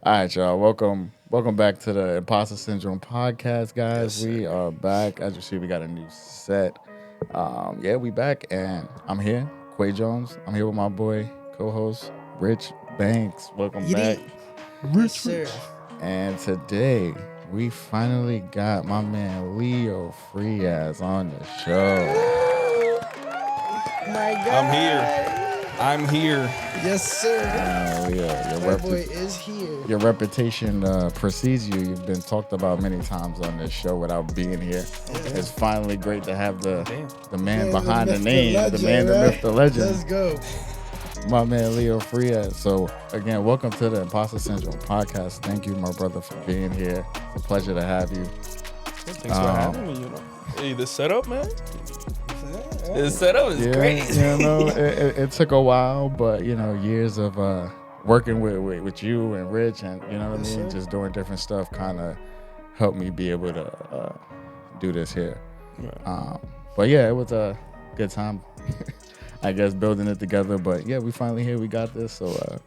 All right, y'all. Welcome back to the Imposter Syndrome Podcast, guys. Yes, We are back. As you see, we got a new set. Yeah, we back, and I'm here, Quay Jones. I'm here with my boy, co-host Rich Banks. Welcome back. Yiddy. Yes, sir. And today we finally got my man Leo Frias on the show. My God. I'm here. Yes, sir. Leo, My boy is here. your reputation precedes you. You've been talked about many times on this show without being here. It's finally great to have the man behind the name, the man, the myth, the legend. Let's go. My man Leo Frias. So again, welcome to the Imposter Syndrome Podcast. Thank you, my brother, for being here. It's a pleasure to have you. Thanks for having me. Hey, the setup, man. The setup is great. It took a while, but years of working with you and Rich, and you know what I mean, sir. just doing different stuff, kind of helped me be able to do this here. Right. But yeah, it was a good time. I guess building it together, but yeah, we finally here. We got this. So,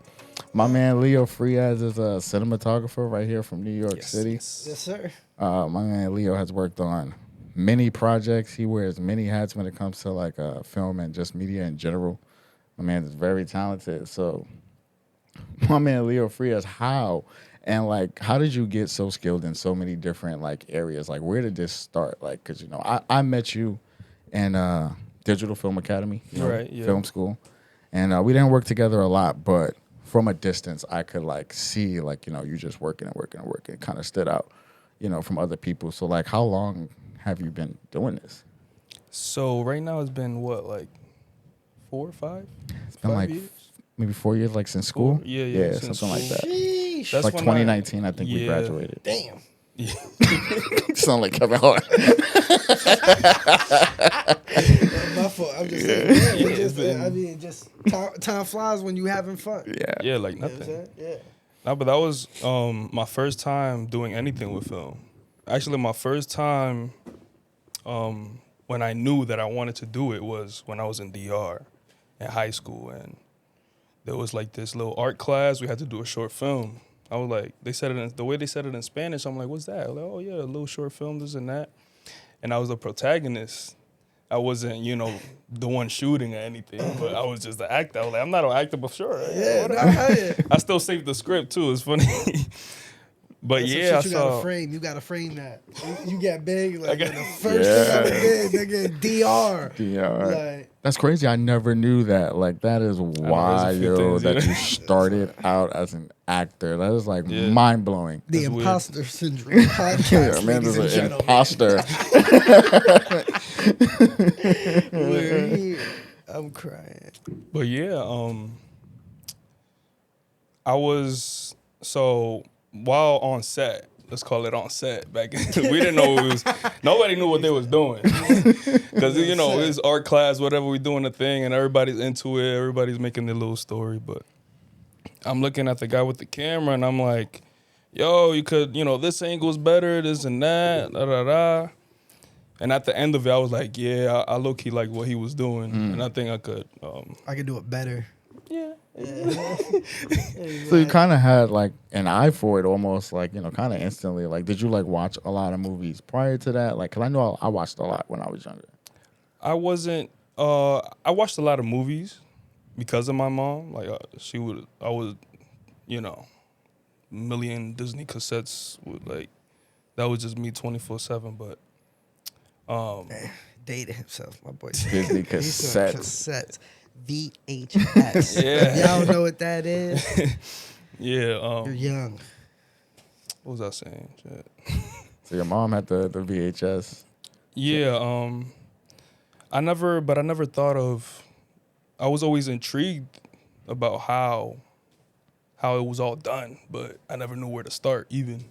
my man Leo Frias is a cinematographer right here from New York City. Yes, sir. My man Leo has worked on many projects. He wears many hats when it comes to like film and just media in general. My man is very talented. So, my man Leo Frias, how did you get so skilled in so many different like areas? Like, where did this start? Like, because I met you in Digital Film Academy, Right, yeah. film school, and we didn't work together a lot, but from a distance, I could like see like you just working and working and working. It kind of stood out, from other people. So like, how long have you been doing this? So right now it's been what, like 4 or 5? It's been 5 like years? maybe 4 years, like since school. Four? Yeah, since something like school. that. Sheesh. That's Like when 2019, I think we yeah. graduated. Damn. Sound like Kevin Hart. My fault. I'm just saying. Yeah, Yeah, we just, it's been- I mean, just time flies when you having fun. Yeah, like You know what I'm nothing. saying? Yeah. No, but that was my first time doing anything with film. Actually, my first time when I knew that I wanted to do it was when I was in DR in high school, and there was like this little art class. We had to do a short film. I was like, the way they said it in Spanish. I'm like, what's that? I was like, oh yeah, a little short film, this and that. And I was the protagonist. I wasn't, the one shooting or anything, but I was just the actor. I was like, I'm not an actor, but sure. Yeah, whatever. yeah. I still saved the script too. It's funny. But That's some yeah, I shit you gotta saw. frame. You gotta frame that. You get big. Like, I got- the first thing I did, nigga, DR. Yeah, Like, that's crazy. I never knew that. Like, that is there's a few wild things, that yeah. you started out as an actor. That is like Yeah. mind blowing. the That's weird. Imposter Syndrome Podcast, Man, ladies there's and an gentlemen. imposter. We're here. I'm crying. But yeah, I was so while on set. Let's call it on set. Back we didn't know it was. Nobody knew what they was doing because it was art class, whatever we doing the thing, and everybody's into it. Everybody's making their little story. But I'm looking at the guy with the camera, and I'm like, "Yo, you could, this angle's better, this and that, da da da." And at the end of it, I was like, "Yeah, I low key like what he was doing, and I think I could." I could do it better. Yeah. So you kind of had like an eye for it, almost like kind of instantly. Like, did you like watch a lot of movies prior to that? Like, cause I know I watched a lot when I was younger. I wasn't. I watched a lot of movies because of my mom. Like I was, million Disney cassettes. Like that was just me 24/7. But Dated himself, my boy. Disney These are cassettes. VHS. Yeah. Y'all know what that is? yeah. You're young. What was I saying? Shit. So your mom had the VHS. Yeah. I never thought of. I was always intrigued about how it was all done, but I never knew where to start even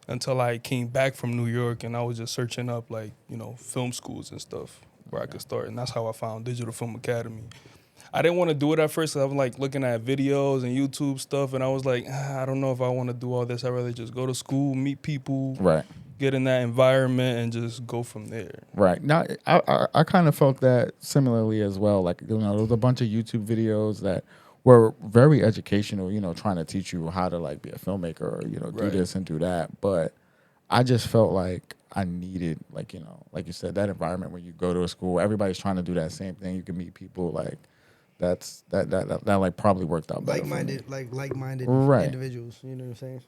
until I came back from New York and I was just searching up like, film schools and stuff where I could start. And that's how I found Digital Film Academy. I didn't want to do it at first. I was like looking at videos and YouTube stuff, and I was like, I don't know if I want to do all this. I'd rather just go to school, meet people, Right. get in that environment, and just go from there. Right. Now, I kind of felt that similarly as well. Like, there was a bunch of YouTube videos that were very educational, trying to teach you how to like be a filmmaker or, do Right. this and do that. But I just felt like I needed, like, like you said, that environment where you go to a school, everybody's trying to do that same thing. You can meet people like that like probably worked out better. Like-minded Right. individuals. You know what I'm saying?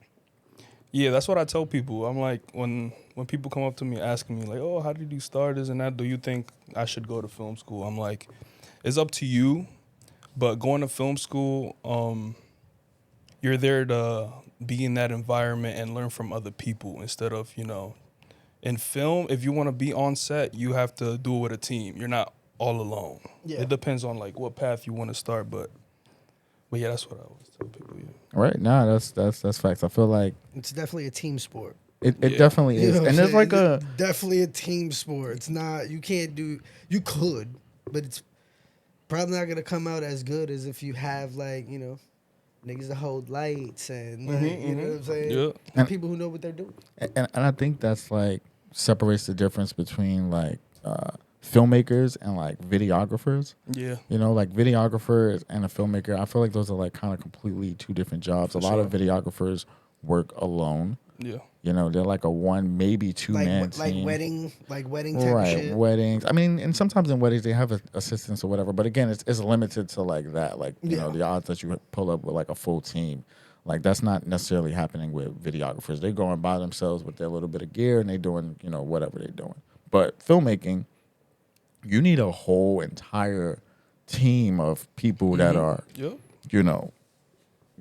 Yeah, that's what I tell people. I'm like, when people come up to me asking me like, oh, how did you start this and that? Do you think I should go to film school? I'm like, it's up to you. But going to film school, you're there to be in that environment and learn from other people instead of, in film, if you want to be on set, you have to do it with a team. You're not all alone. Yeah. It depends on like what path you want to start, but yeah, that's what I always tell people. Yeah. Right. Nah, that's facts. I feel like It's definitely a team sport. it Yeah. definitely You is. know what And I'm there's like saying? a It's definitely a team sport. It's not. You could, but it's probably not gonna come out as good as if you have like niggas that hold lights and like, you know what I'm saying. Yeah. And people who know what they're doing. and I think that's like separates the difference between like filmmakers and like videographers. Yeah. Like videographers and a filmmaker, I feel like those are like kind of completely two different jobs. For a lot of sure. videographers work alone. Yeah. They're like a one, maybe two man team. Like wedding type of shit. Weddings. I mean, and sometimes in weddings they have assistants or whatever. But again, it's limited to like that. Like the odds that you pull up with like a full team, like that's not necessarily happening with videographers. They're going by themselves with their little bit of gear and they doing whatever they're doing. But filmmaking, you need a whole entire team of people that are Yeah.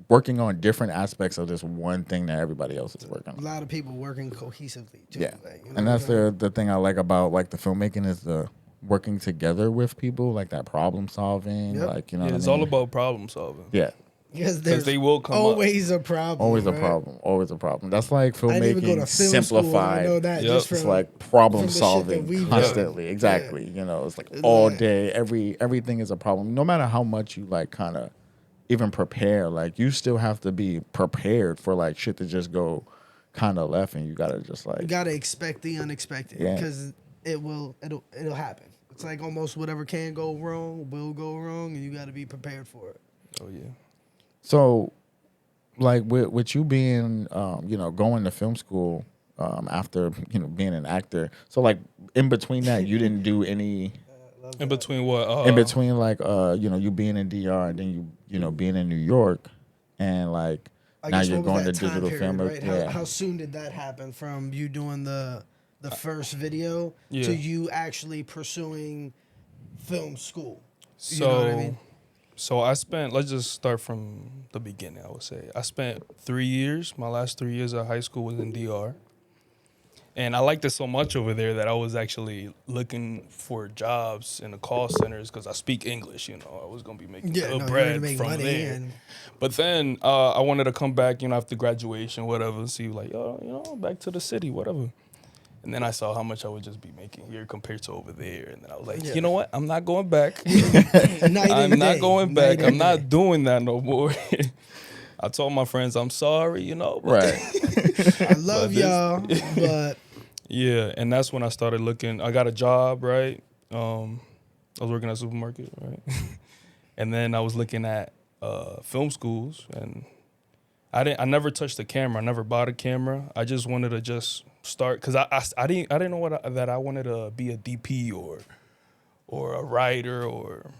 working on different aspects of this one thing that everybody else is working A on. lot of people working cohesively too. Yeah, Like, and that's the thing I like about like the filmmaking is the working together with people, like that problem solving. Yep. Like Yeah, what it's I mean? all about problem solving. Yeah, because there's they will come up. always a problem. always a right? problem. Always a problem. That's like I didn't even go to filmmaking film school. I simplified. know that Yep. just It's from like problem from the shit solving that we've constantly. done. Exactly. Yeah. It's like It's all like- day, everything is a problem. No matter how much you like kind of even prepare, like you still have to be prepared for like shit to just go kind of left, and you gotta just like You gotta expect the unexpected Yeah. because it'll happen. It's like almost whatever can go wrong will go wrong, and you gotta be prepared for it. Oh yeah. So, like with you being, going to film school after being an actor. So like in between that, you didn't do any. In between what? In between like you being in DR and then you being in New York, and like I now guess you're what was going to that time digital period, film. right? Yeah. How soon did that happen from you doing the first video Yeah. to you actually pursuing film school? So, You know what I mean? so I spent. Let's just start from the beginning. I would say I spent 3 years. My last 3 years of high school was in DR, and I liked it so much over there that I was actually looking for jobs in the call centers because I speak English. I was gonna be making good Yeah, no, you're bread gonna make from money there. and But then I wanted to come back, after graduation, whatever, see like, back to the city, whatever. And then I saw how much I would just be making here compared to over there. And then I was like, Yeah. you know what? I'm not going back. night I'm and not day. going Night back. I'm and not day. doing that no more. I told my friends, I'm sorry, but- Right. I love But this- y'all, but Yeah, and that's when I started looking. I got a job, right? I was working at a supermarket, right? And then I was looking at film schools, and I never touched a camera. I never bought a camera. I just wanted to just start because I didn't know that I wanted to be a DP or a writer or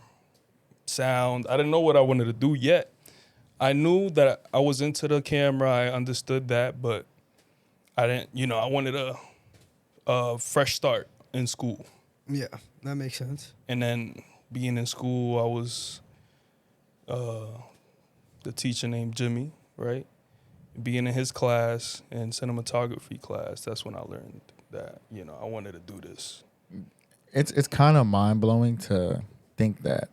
sound. I didn't know what I wanted to do yet. I knew that I was into the camera. I understood that, but I didn't. I wanted a fresh start in school. yeah, that makes sense. And then being in school, I was the teacher named Jimmy, right? Being in his class and cinematography class, that's when I learned that, I wanted to do this. It's kind of mind blowing to think that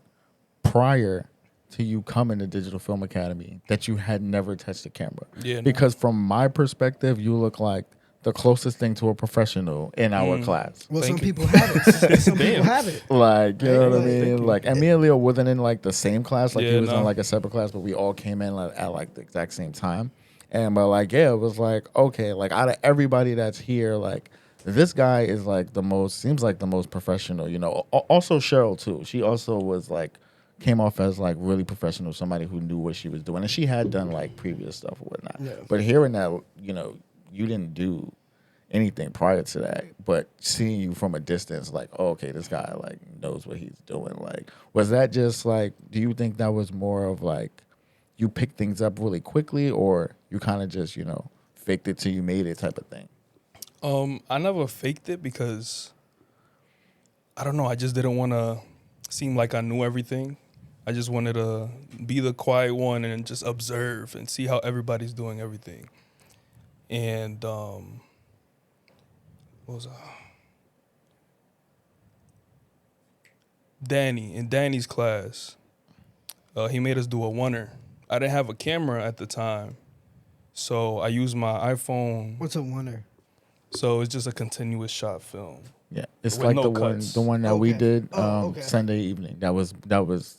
prior to you coming to Digital Film Academy that you had never touched a camera. Yeah, no. Because from my perspective, you look like the closest thing to a professional in our class. Well, Thank some you. people have it. Some people Damn. have it. Like, you know what I Right, mean? Like, and me and Leo wasn't in like the same class. Like, he Yeah, was in no. like a separate class, but we all came in at like the exact same time. And but like, yeah, it was like, okay, like out of everybody that's here, like this guy is like seems like the most professional. Also Cheryl too. She also was like came off as like really professional, somebody who knew what she was doing, and she had done like previous stuff or whatnot. Yeah. But hearing that, you know, you didn't do anything prior to that, but seeing you from a distance, like, oh, okay, this guy like knows what he's doing. Like, was that just like? Do you think that was more of like you picked things up really quickly, or you kind of just, you know, faked it till you made it type of thing? I never faked it because I don't know. I just didn't want to seem like I knew everything. I just wanted to be the quiet one and just observe and see how everybody's doing everything. And what was Danny, in Danny's class, he made us do a oneer. I didn't have a camera at the time, so I used my iPhone. What's a oneer? So it's just a continuous shot film. Yeah, it's With like no the cuts. one that we Okay. did Okay. Sunday evening. That was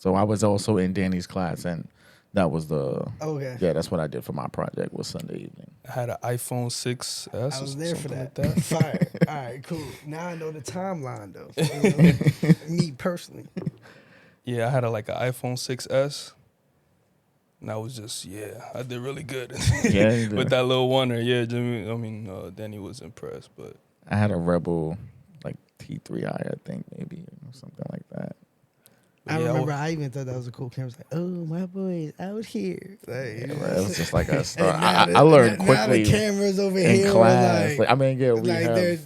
so I was also in Danny's class, and that was the Okay. yeah, that's what I did for my project was Sunday evening. I had an iPhone 6S. I was there for something that. Like that. Fire. All right, cool. Now I know the timeline though. You know? Me personally. Yeah, I had like an iPhone 6S. And I was just, I did really good. Yeah, you did. With that little oneer. Yeah, Danny was impressed, but I had a Rebel like T3i, I think maybe or something like that. I yeah, remember I even thought that was a cool camera. I was like, oh, my boy's out here. Like, Yeah, it was just like a and start. now I learned now quickly the cameras over in here class. were I mean, yeah, we like have. they're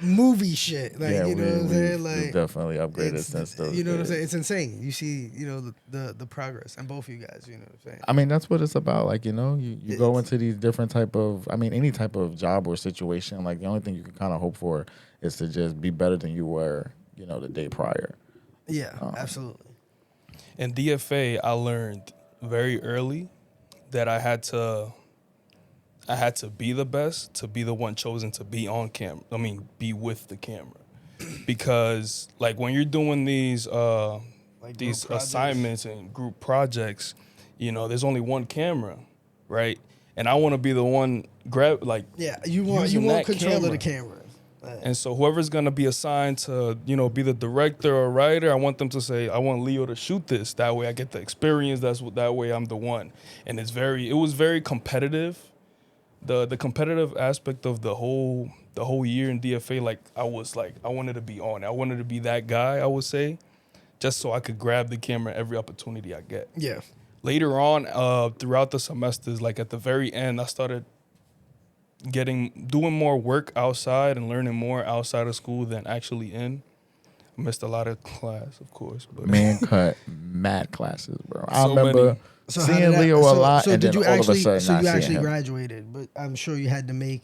movie shit. Like, Yeah, you know what I'm saying? we've Like, definitely upgraded it's, since those you know what I'm days. saying? It's insane. You see, you know, the progress, and both of you guys, you know what I'm saying? I mean, that's what it's about. Like, you know, you go It's- into these different type of, I mean, any type of job or situation. Like, the only thing you can kind of hope for is to just be better than you were, you know, the day prior. Yeah, absolutely. in DFA, I learned very early that I had to be the best, to be the one chosen to be on camera. I mean, be with the camera. Because like when you're doing these Like group these projects. assignments and group projects, you know, there's only one camera, right? And I want to be the one Yeah, you want using that control of the camera. And so whoever's gonna be assigned to, you know, be the director or writer, I want them to say, I want Leo to shoot this. That way I get the experience. That way I'm the one. And it was very competitive. The competitive aspect of the whole year in DFA, like I wanted to be on. I wanted to be that guy, I would say, just so I could grab the camera every opportunity I get. Yeah. Later on, throughout the semesters, like at the very end, I started doing more work outside and learning more outside of school than actually in. I missed a lot of class, of course, but Man cut mad classes, bro. I So remember many. So how seeing did that- Leo a lot, So and did then you all actually? of a sudden So not you seeing actually him. graduated, but I'm sure you had to make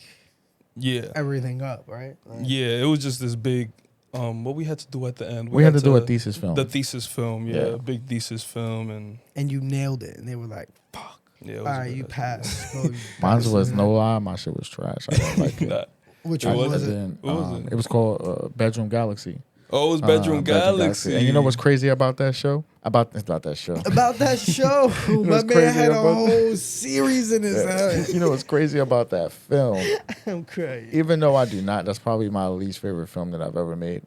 yeah, everything up, right? Like, yeah, it was just this big. What we had to do at the end, We had to do a thesis film. the thesis film, yeah, Yeah. big thesis film, and and you nailed it, and they were like, "Fuck! yeah, it All was right, good. you passed." Bro, you Mine passed. was no lie. My shit was trash. I didn't like it. That- Which It one was- was it? Then, What was it? It was called Bedroom Galaxy. Oh, it was Bedroom Galaxy. And you know what's crazy about that show? About that show. About that show, my what's man crazy had a about- whole series in his head. You know what's crazy about that film? I'm crazy. Even though I do not, that's probably my least favorite film that I've ever made.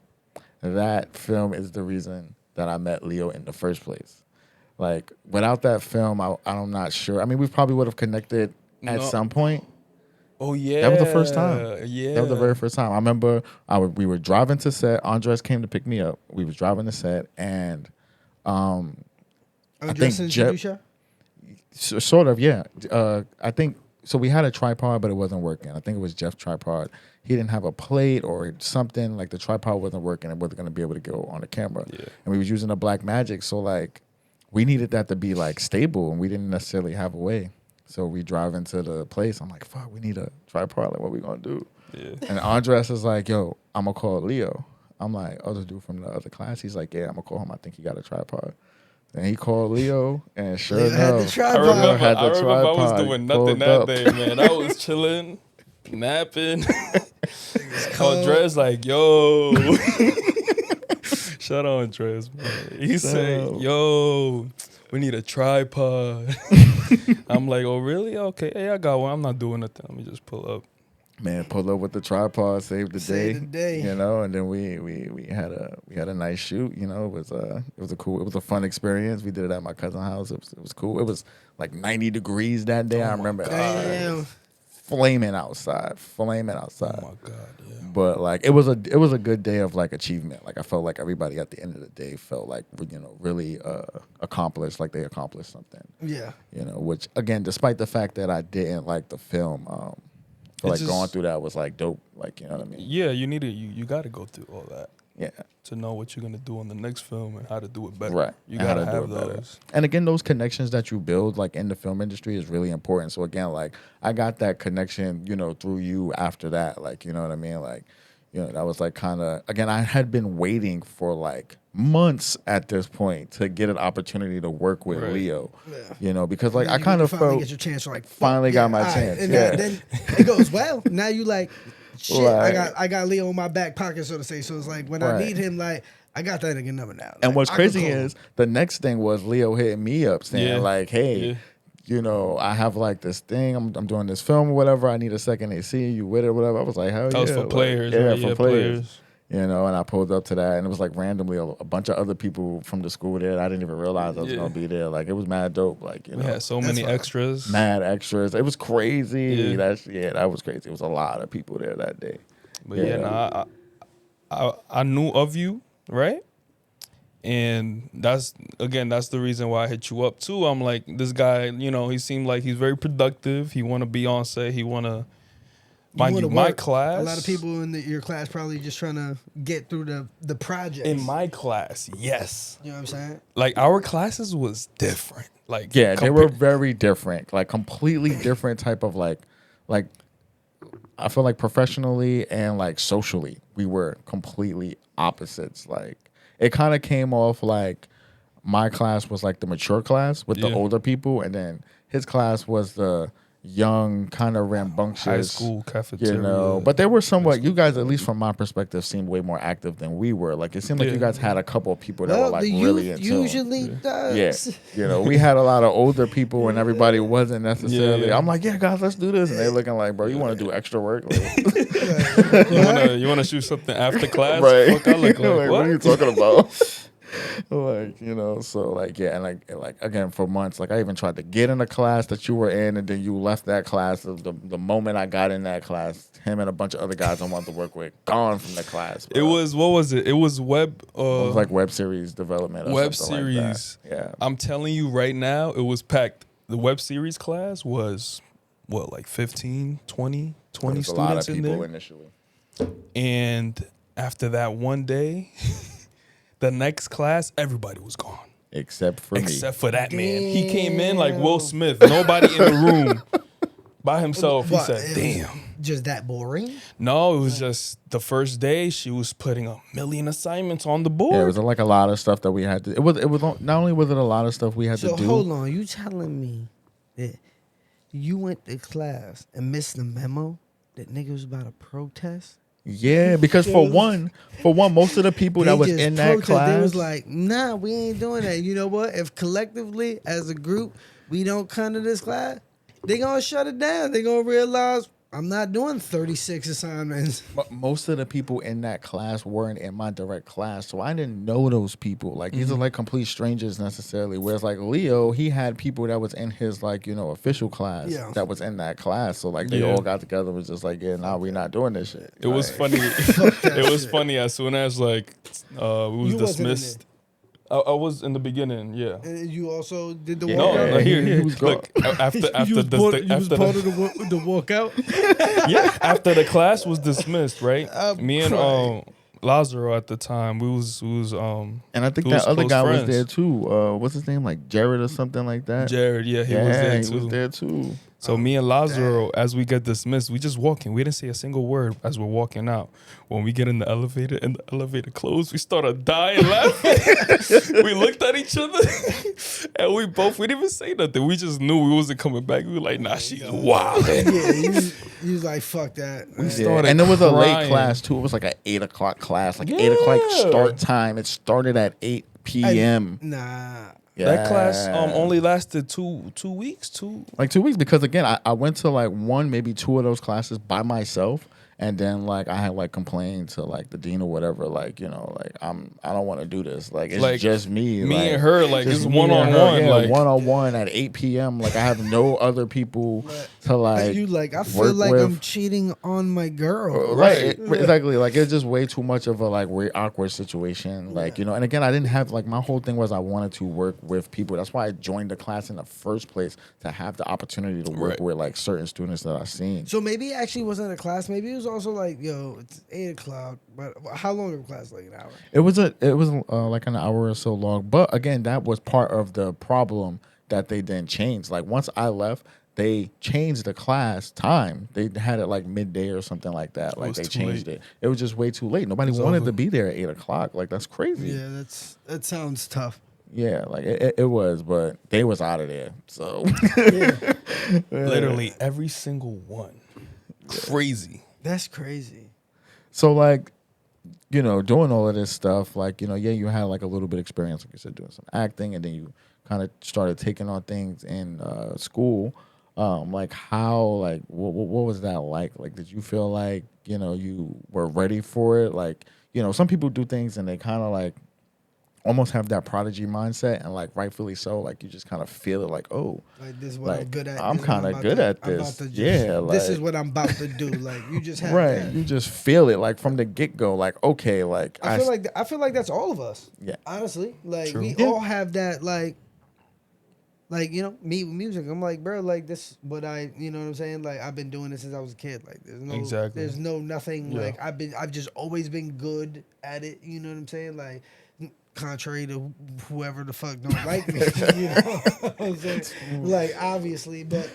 That film is the reason that I met Leo in the first place. Like, without that film, I'm not sure. I mean, we probably would have connected at No. some point. Oh yeah, That was the first time. Yeah, That was the very first time. I remember we were driving to set. Andres came to pick me up. We was driving to set, and Andres think introduced you? sort of, yeah. I think so. We had a tripod, but it wasn't working. I think it was Jeff's tripod. He didn't have a plate or something. Like the tripod wasn't working. It wasn't going to be able to go on the camera. Yeah. And we was using a Black Magic, so like we needed that to be like stable, and we didn't necessarily have a way. So we drive into the place. I'm like, fuck, we need a tripod. Like, what we gonna do? Yeah. And Andres is like, yo, I'm gonna call Leo. I'm like, oh, the dude from the other class. He's like, yeah, I'm gonna call him. I think he got a tripod. And he called Leo, and sure Leo had the enough, tripod. I remember, had the I was tripod doing nothing pulled that up. day, man. I was chilling, napping. cold. Andres like, yo. Shout out Andres, man. He said, yo, we need a tripod. I'm like, oh, really? Okay, hey, I got one. I'm not doing nothing. Let me just pull up. Man, pulled up with the tripod, saved the day. Saved the day. You know, and then we had a nice shoot. You know, it was a fun experience. We did it at my cousin's house. It was cool. It was like 90 degrees that day. I remember. Damn. Flaming outside. Oh my god, yeah. But like it was a good day of like achievement. Like I felt like everybody at the end of the day felt like really accomplished, like they accomplished something. Yeah. You know, which again, despite the fact that I didn't like the film, but like going through that was like dope. Like, you know what I mean? Yeah, you got to go through all that. Yeah. To know what you're gonna do on the next film and how to do it better. Right. You And gotta how to do have it better. those. And again, those connections that you build like in the film industry is really important. So again, like I got that connection, through you after that. Like, you know what I mean? Like, that was like kind of, again, I had been waiting for like months at this point to get an opportunity to work with Right. Leo. Yeah. Because like And I then kind you of finally felt get your chance. You're like, fuck, finally got my all right. chance. And Yeah. then it goes well. Now you like, shit. Right. I got Leo in my back pocket, so to say. So it's like when I Right. need him, like I got that nigga number now. And Like, what's I can crazy call him. is the next thing was Leo hitting me up saying Yeah. like, hey, I have like this thing. I'm doing this film or whatever. I need a second AC. You with it or whatever. I was like, hell yeah. That was for Like, players, yeah, right? for Yeah, players. players. And I pulled up to that, and it was like randomly a bunch of other people from the school there. I didn't even realize I was Yeah. gonna be there. Like it was mad dope. Like We had so many fine. extras. mad extras. It was crazy. Yeah. That was crazy. It was a lot of people there that day. But I knew of you, right? And that's the reason why I hit you up too. I'm like, this guy, he seemed like he's very productive. He want to be on set. He want to, mind you, wanna my work. class. A lot of people in your class probably just trying to get through the project. in my class, yes. You know what I'm saying? Like our classes was different. Like Yeah, they were very different, like completely different type of like I feel like professionally and like socially, we were completely opposites. Like it kind of came off like my class was like the mature class with the Yeah. older people, and then his class was the young, kind of rambunctious high school cafeteria. But they were somewhat. You guys, at least from my perspective, seemed way more active than we were. Like it seemed like Yeah. you guys had a couple of people that were Well, like the really youth in tune. usually Yeah, does. we had a lot of older people, and everybody wasn't necessarily. Yeah. I'm like, yeah, guys, let's do this, and they're looking like, bro, you want to do extra work, like, you wanna shoot something after class? right? Fuck, I look like, Like, what? are you talking about? Like, so like, yeah, and like again, for months, like I even tried to get in the class that you were in, and then you left that class. The moment I got in that class, him and a bunch of other guys I wanted to work with gone from the class. It bro. was, what was it? It was web. It was like web series development. Or Web something series. Like that. Yeah. I'm telling you right now, it was packed. The web series class was, what, like 15, 20 There's a lot of students in people there? initially. And after that one day, the next class, everybody was gone. Except for me. Except for that man. He came in like Will Smith. Nobody in the room by himself. He What, said, it was damn. Just that boring? No, it was just the first day she was putting 1,000,000 assignments on the board. Yeah, it was like a lot of stuff that we had to. It was not only was it a lot of stuff we had So to do. hold on, you telling me that you went to class and missed the memo that niggas was about to protest? Yeah, because for one, most of the people that was just in that class, They was like, nah, we ain't doing that. You know what? If collectively, as a group, we don't come to this class, they gonna shut it down. They gonna realize I'm not doing 36 assignments. most of the people in that class weren't in my direct class, so I didn't know those people. Like these are like complete strangers necessarily. Whereas like Leo, he had people that was in his like official class Yeah. that was in that class. So like they Yeah. all got together and was just like, yeah, nah, we not doing this shit. It was Like, funny. It was funny as soon as like we was You wasn't in dismissed. I was in the beginning, yeah. And you also did the Yeah. No, walkout. no, here, he here. was gone. Look, after you was the part, after you was the part of the walkout. yeah, after the class was dismissed, right? I'm Me and crying. Lazaro at the time, we was and I think we was that other close guy was friends. there too. What's his name? Like Jared or something like that. Jared, yeah, he yeah, was he was there there too. too. So me and Lazaro, as we get dismissed, we just walking. We didn't say a single word as we're walking out. When we get in the elevator and the elevator closed, we started dying laughing. We looked at each other and we didn't even say nothing. We just knew we wasn't coming back. We were like, nah, she's wild. Yeah, you was like, fuck that. Yeah. started And it was a late crying. class too. It was like an 8 o'clock class, like 8 o'clock Yeah. start time. It started at 8 p.m. Nah. That class Yeah. only lasted two weeks. Like 2 weeks, because again, I went to like one, maybe two of those classes by myself, and then like I had like complained to like the dean or whatever, like, you know, like I don't want to do this, like it's Like, just me like, and her, like just it's me and one on her. one, Yeah, like one-on-one at 8 p.m. Like I have no other people to like you like, I feel work like with. I'm cheating on my girl. Right, exactly. Like it's just way too much of a like way awkward situation. Like, you know, and again, I didn't have like, my whole thing was I wanted to work with people. That's why I joined the class in the first place, to have the opportunity to work Right. with like certain students that I've seen. So maybe it actually wasn't a class. Maybe it was also like, yo, it's 8:00. But how long of a class? Like an hour? It was like an hour or so long. But again, that was part of the problem that they didn't change. Like once I left, they changed the class time. They had it like midday or something like that. Like was they too changed late. it. It was just way too late. Nobody It's wanted over. to be there at 8:00. Like that's crazy. Yeah, that sounds tough. Yeah, like it was, but they was out of there. So Yeah, literally every single one. Crazy. that's crazy. so like, you know, doing all of this stuff, like, you know, yeah, you had like a little bit of experience, like you said, doing some acting, and then you kind of started taking on things in school. Like how, like what was that like? Like, did you feel like, you know, you were ready for it? Like, you know, some people do things and they kind of like almost have that prodigy mindset, and like rightfully so, like you just kind of feel it, like, oh, Like this is what I'm like, good at. I'm This is what kinda about good to- at I'm about this. to just- Yeah, this is like- what I'm about to do. Like you just have right, that. you just feel it like from the get go, like, okay, like I feel like that's all of us. Yeah. Honestly, like True. we Yeah. all have that. Like you know, me with music. I'm like, bro, like this. What I, you know what I'm saying? Like I've been doing this since I was a kid. Like Exactly. there's no nothing. Yeah. Like I've just always been good at it. You know what I'm saying? Like contrary to whoever the fuck don't like me. You know what I'm saying? Like obviously, but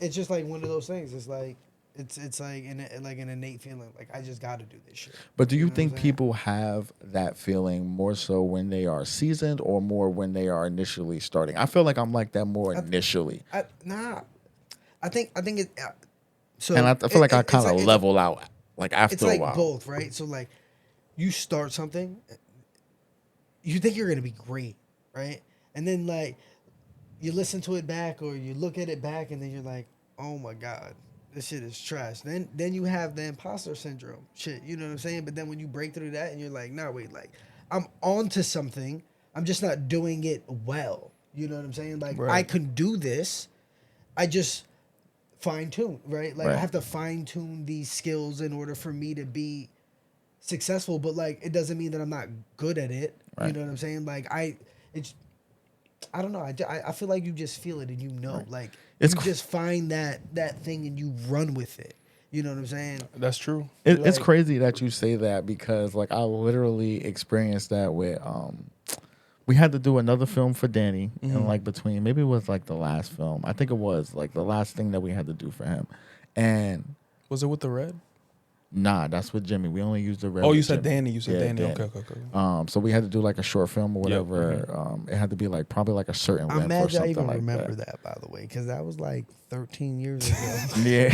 it's just like one of those things. It's like. It's like an innate feeling. Like I just got to do this shit. But do you know what I'm think saying? people have that feeling more so when they are seasoned or more when they are initially starting? I feel like I'm like that more initially. Nah, I think it. So And I feel like I it's kind of it's- level out like after It's a like while. both, right? So like, you start something, you think you're gonna be great, right? And then like, you listen to it back or you look at it back, and then you're like, oh my god, this shit is trash. Then you have the imposter syndrome shit. You know what I'm saying? But then when you break through that, and you're like, nah, wait, like I'm onto something. I'm just not doing it well. You know what I'm saying? Like Right. I can do this. I just fine tune, right? Like I Right. have to fine tune these skills in order for me to be successful. But like it doesn't mean that I'm not good at it. Right. You know what I'm saying? Like I don't know. I feel like you just feel it and you know. Right. Like It's you cr- just find that thing and you run with it. You know what I'm saying? That's true. It's like- crazy that you say that, because like I literally experienced that with we had to do another film for Danny, and like between, maybe it was like the last film, I think it was like the last thing that we had to do for him, and Was it with the red? nah, that's with Jimmy. We only used the red. Oh, you with said Jimmy. Danny. You said Yeah, Danny. Danny. Okay. So we had to do like a short film or Yep, whatever. It had to be like probably like a certain I'm length or mad I something even like remember that. that, by the way, because that was like 13 years ago. Yeah.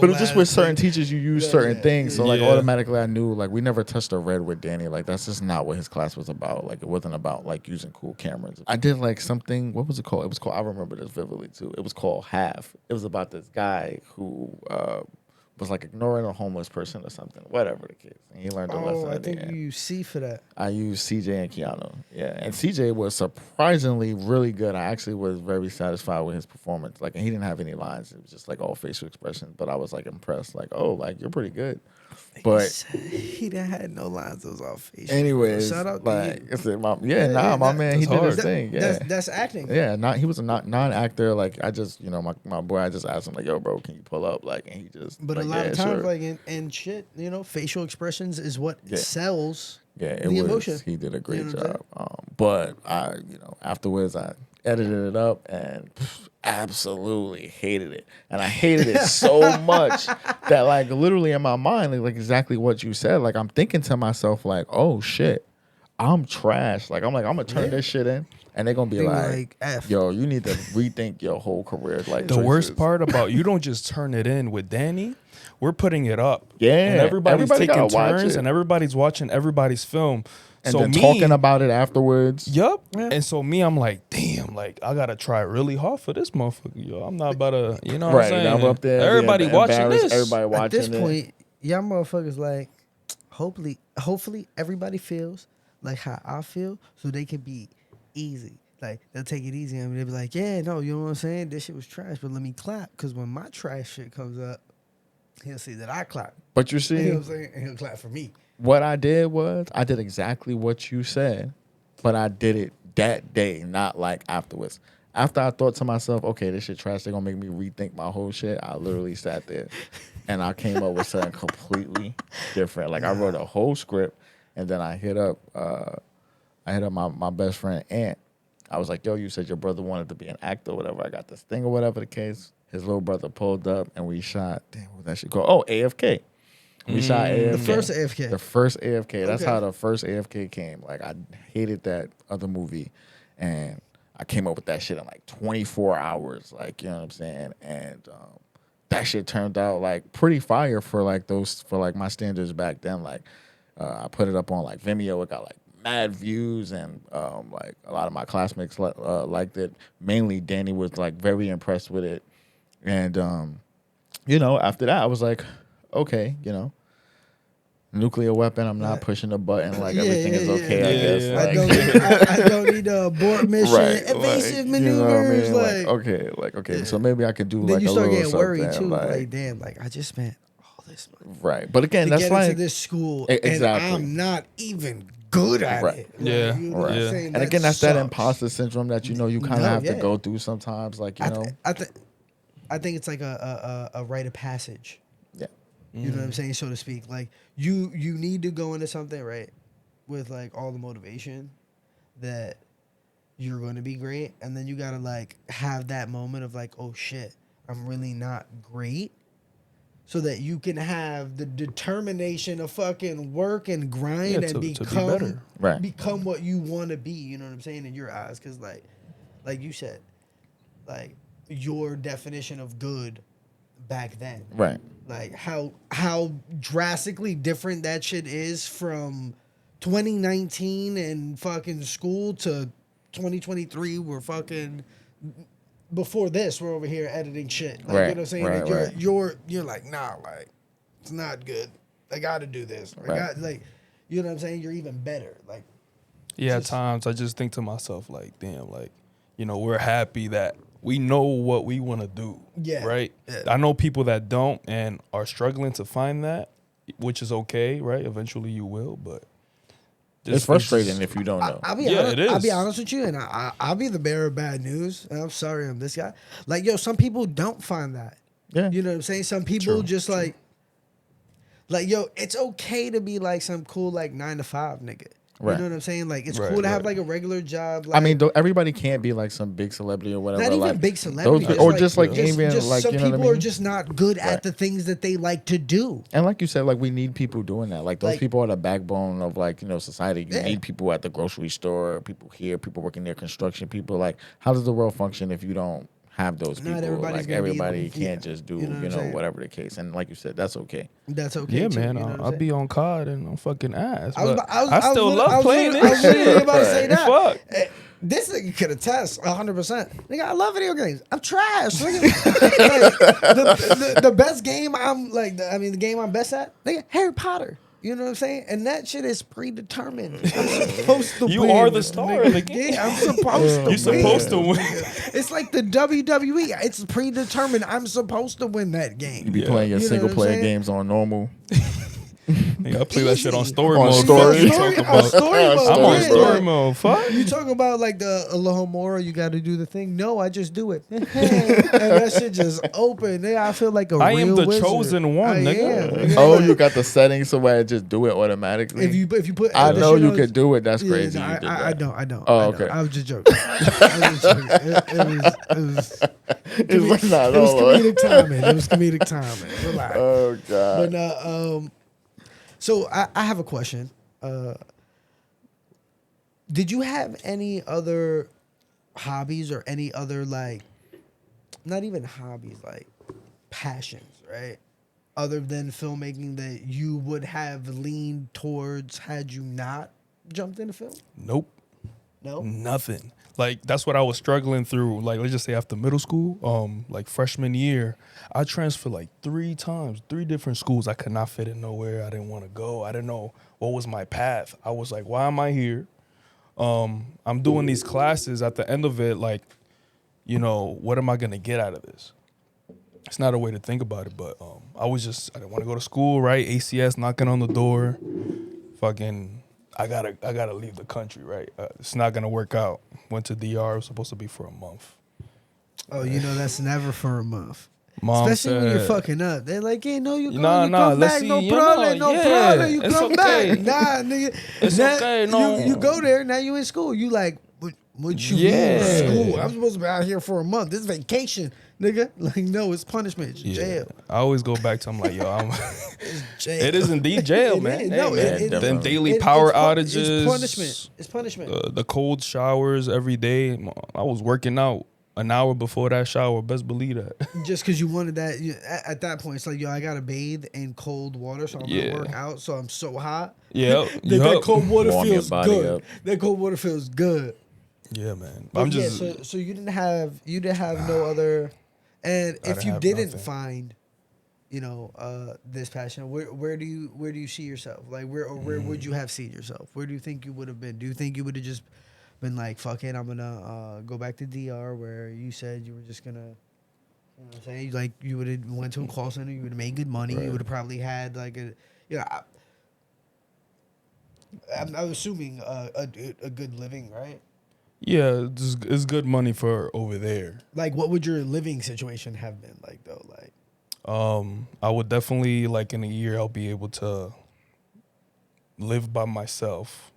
But it's just with certain teachers, you use certain things. So like Yeah. automatically I knew, like we never touched a red with Danny. Like that's just not what his class was about. Like it wasn't about like using cool cameras. I did like something, what was it called? It was called, I remember this vividly too. It was called Half. It was about this guy who was like ignoring a homeless person or something, whatever the case. And he learned a lesson Oh, I at the think end. you use C for that. I used CJ and Keanu. Yeah. And CJ was surprisingly really good. I actually was very satisfied with his performance. Like, and he didn't have any lines. It was just like all facial expressions. But I was like impressed. Like, oh, like you're pretty good. But He didn't have no lines. It was all facial. anyways, Shout out like to you. it's my Yeah, my that- man, he that's did hard. his thing. Yeah. That's acting. Yeah, he was a non-actor. Like I just, you know, my boy, I just asked him like, "Yo, bro, can you pull up?" Like, and he just. But like, a lot yeah, of times, sure. like in shit, you know, facial expressions is what Yeah. sells. Yeah, it the was. emotion. He did a great You know what I'm job. But I, you know, afterwards I edited it up and absolutely hated it, and I hated it so much that like literally in my mind, like exactly what you said. Like I'm thinking to myself, like, oh shit, I'm trash. Like I'm gonna turn this shit in, and they're gonna be They were like, like, F. yo, you need to rethink your whole career. Like The worst choices. part about you don't just turn it in with Danny. We're putting it up. Yeah, And everybody's everybody taking gotta watch turns it. and everybody's watching everybody's film. And So then me, talking about it afterwards. Yup. Yeah. And so me, I'm like, damn, like I gotta try really hard for this motherfucker. Yo, I'm not about to, you know what I'm Right. saying? I'm up there. Everybody being watching embarrassed, this. Everybody watching At this it. point, y'all motherfuckers like, hopefully everybody feels like how I feel, so they can be easy. Like they'll take it easy and they'll be like, yeah, no, you know what I'm saying? This shit was trash, but let me clap, because when my trash shit comes up, he'll see that I clap. But you You know see, what I'm saying? And he'll clap for me. what I did was I did exactly what you said, but I did it that day, not like afterwards. After I thought to myself, okay, this shit trash, they're gonna make me rethink my whole shit. I literally sat there and I came up with something completely different. Like I wrote a whole script and then I hit up my best friend Ant. I was like, yo, you said your brother wanted to be an actor or whatever. I got this thing or whatever the case. His little brother pulled up and we shot, damn, what was that shit called? Oh, AFK. We shot AFK. The first AFK. The first AFK. That's Okay. how the first AFK came. Like I hated that other movie, and I came up with that shit in like 24 hours. Like, you know what I'm saying? And that shit turned out like pretty fire for like my standards back then. Like I put it up on like Vimeo. It got like mad views, and like a lot of my classmates liked it. Mainly Danny was like very impressed with it, and after that I was like, okay, nuclear weapon. I'm not pushing the button. Like everything is okay. I guess. Yeah. Like, I don't need to abort mission, right, evasive like, you know what I maneuvers. mean? Like okay. So maybe I could do then like you a start little getting worried something, too. like, Like, damn, like I just spent all this money right. But again, to that's get like into this school, exactly. and I'm not even good at Right. it. Yeah. You know what I'm Yeah. saying? And again, that's that sucks. imposter syndrome that you kind of No, have to yeah. go through sometimes. Like I think it's like a rite of passage. yeah, You know what I'm saying, so to speak. Like you need to go into something right with like all the motivation that you're going to be great, and then you gotta like have that moment of like, oh shit, I'm really not great, so that you can have the determination of fucking work and grind Yeah, and to be become better. Right. become what you want to be. You know what I'm saying, in your eyes, because like you said, like your definition of good back then, right. like how drastically different that shit is from 2019 and fucking school to 2023. We're fucking before this. We're over here editing shit. Like, you know what I'm saying? Right, Like, right. you're like, nah, like it's not good. I got to do this. I Right. got like, you know what I'm saying? You're even better. Like, Yeah, at Just- times I just think to myself, like, damn, like, we're happy that we know what we want to do. Yeah. Right? Yeah. I know people that don't and are struggling to find that, which is okay, right? Eventually you will, but It's frustrating if you don't know. I'll be Yeah, honest, it is. I'll be honest with you, and I'll be the bearer of bad news. And I'm sorry, I'm this guy. Like, yo, some people don't find that. Yeah. You know what I'm saying? Some people True, just like, yo, it's okay to be like some cool like 9 to 5 nigga. Right. You know what I'm saying? Like, it's Right, cool to have right. like a regular job. Like, I mean, everybody can't be like some big celebrity or whatever. not even like, big celebrity, those- just or like- just like just even like some you know people what I mean. are just not good Right. at the things that they like to do. And like you said, like we need people doing that. Like those Like- people are the backbone of like society. You Yeah. need people at the grocery store, people here, people working near construction, people like. How does the world function if you don't have those Not people? everybody's Like gonna be everybody the- can't yeah. just do You know what I'm saying? whatever the case. And like you said, that's okay. That's okay. Yeah, too, man. you know what I'm I'll saying? be on COD and on fucking ass. I was But about- I still love playing I was this literally shit. about to say that. Fuck. This nigga could attest 100%. Nigga, I love video games. I'm trash. Nigga. Like, the best game the game I'm best at, nigga, Harry Potter. You know what I'm saying? And that shit is predetermined. I'm supposed to You win. are the star nigga. of the game. Yeah, I'm supposed to You're win. supposed to win. It's like the WWE. It's predetermined. I'm supposed to win that game. You be Yeah. playing your You know single what I'm player saying? games on normal. Nigga, I play that shit on Easy. story On mode. story. Fuck you Story- talking on about? story mode, I'm on yeah, story like- mode. Fuck. You talk about like the Alohomora, you got to do the thing. No, I just do it, and that shit just open. Nigga, I feel like a I real am the wizard. chosen one, I nigga. am. Oh, Like, you got the settings so where it just do it automatically. if you put. I the know shit you on- could do it. That's Yeah, crazy. no, you did that. I don't. Oh, I know. okay. I was just joking. It was It's like not it was all. comedic timing. It was comedic timing. Relax. Oh god. But so I have a question. Did you have any other hobbies or any other like, not even hobbies, like passions, right? Other than filmmaking that you would have leaned towards had you not jumped into film? Nope. No. Nothing. Like that's what I was struggling through. Like let's just say after middle school, like freshman year, I transferred like 3 times, 3 different schools. I could not fit in nowhere. I didn't want to go. I didn't know what was my path. I was like, why am I here? I'm doing these classes. At the end of it, like, you know, what am I gonna get out of this? It's not a way to think about it, but I didn't want to go to school, right? ACS knocking on the door, fucking. I gotta leave the country, right? It's not gonna work out. Went to DR. It was supposed to be for a month. Oh, you know that's never for a month. Mom Especially when you're said, fucking up. They're like, hey, no, you go, Nah, you nah, come let's back, see, no you problem, know, no yeah, problem, you it's come okay. back. Nah, nigga. It's Now, okay, no. You go there, now you in school. You like, what you mean Yeah. school? I'm supposed to be out here for a month. This is vacation, nigga. Like, no, it's punishment. It's jail. I always go back to I'm like, yo, It's jail. it is indeed jail, It man. is. Hey, No, man. it- Then it- daily It- power it's outages. punishment. It's punishment. The cold showers every day. I was working out an hour before that shower. Best believe that. Just because you wanted that, at that point, it's like, yo, I gotta bathe in cold water, so I'm Yeah. gonna work out, so I'm so hot. Yeah, That cold water Warm your feels body good. up. That cold water feels good. Yeah, man. But I'm just. so you didn't have no other, and if didn't you have didn't nothing. find, this passion, where do you see yourself? Like where would you have seen yourself? Where do you think you would have been? Do you think you would have just been like, fuck it, I'm gonna go back to DR where you said you were just gonna, you know what I'm saying? Like you would have went to a call center, you would have made good money, you Right. would have probably had like I'm assuming a good living, right? Yeah, it's good money for over there. Like, what would your living situation have been like, though? Like, I would definitely, like, in a year, I'll be able to live by myself,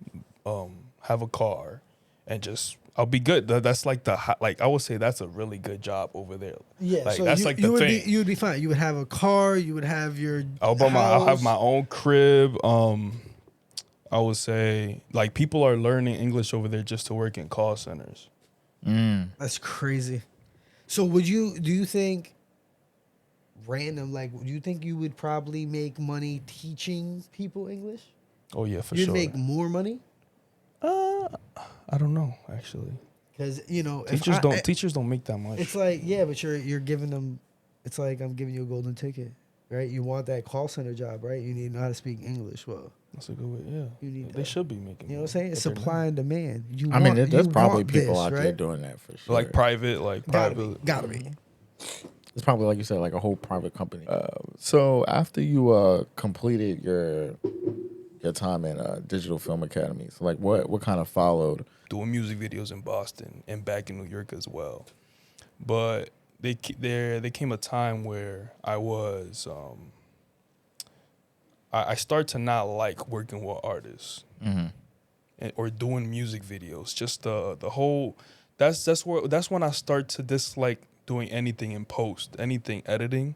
have a car, and just I'll be good. That's like like I would say that's a really good job over there. yeah, like so that's you, like you the would thing. be you would be fine. You would have a car. You would have your I'll have house. my own crib. I would say like people are learning English over there just to work in call centers. That's crazy. So, do you think random? Like, do you think you would probably make money teaching people English? Oh yeah, for You'd sure. make more money I don't know actually. because if Teachers don't make that much. It's like, yeah, but you're giving them. It's like I'm giving you a golden ticket, right? You want that call center job, right? You need to know how to speak English well. That's a good way. Yeah, You need they that. should be making. You know what I'm saying? It's but they're supply not. and demand. There's probably want people this, out there right? doing that for sure. Like private. Gotta be. It's probably like you said, like a whole private company. So after you completed your time in Digital Film Academy, so like what kind of followed? Doing music videos in Boston and back in New York as well. But there came a time where I was I start to not like working with artists or doing music videos. Just the whole that's when I start to dislike doing anything in post, anything editing.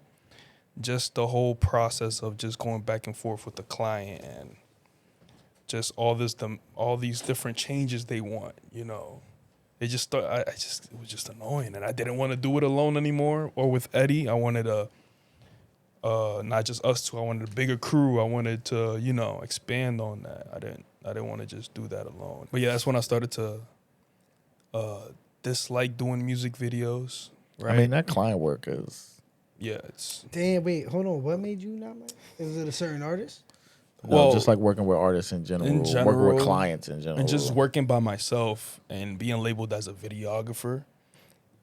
Just the whole process of just going back and forth with the client and just all these different changes they want, It just it was just annoying, and I didn't want to do it alone anymore or with Eddie. I wanted not just us two. I wanted a bigger crew. I wanted to, expand on that. I didn't want to just do that alone. But yeah, that's when I started to dislike doing music videos. Right? I mean, that client work is it's Damn, wait, hold on. What made you not like? Was it a certain artist? just like working with artists in general, working with clients in general, and just working by myself and being labeled as a videographer.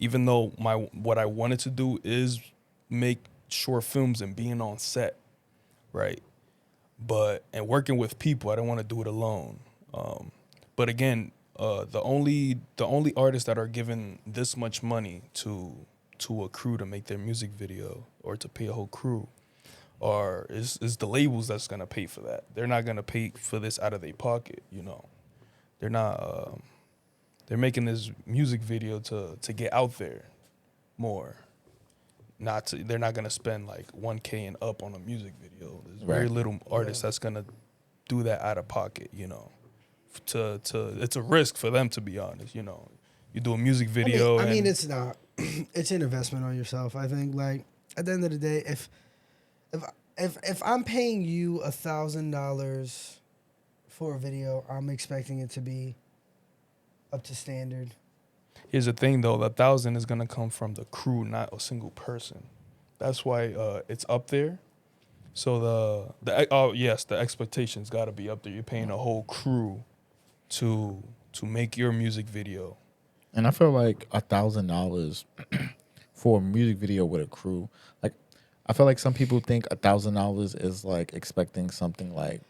Even though what I wanted to do is make short films and being on set, right? And working with people, I don't want to do it alone. But again, the only artists that are given this much money to a crew to make their music video or to pay a whole crew is the labels that's gonna pay for that. They're not gonna pay for this out of their pocket, They're not. They're making this music video to get out there more. They're not gonna spend like $1K and up on a music video. There's very little artists that's gonna do that out of pocket, It's a risk for them, to be honest. You do a music video. I mean, it's not. It's an investment on yourself. I think. Like at the end of the day, if I'm paying you $1,000 for a video, I'm expecting it to be up to standard. Here's the thing, though: 1,000 is gonna come from the crew, not a single person. That's why it's up there. So the expectations got to be up there. You're paying a whole crew to make your music video. And I feel like $1,000 for a music video with a crew, like I feel like some people think $1,000 is like expecting something like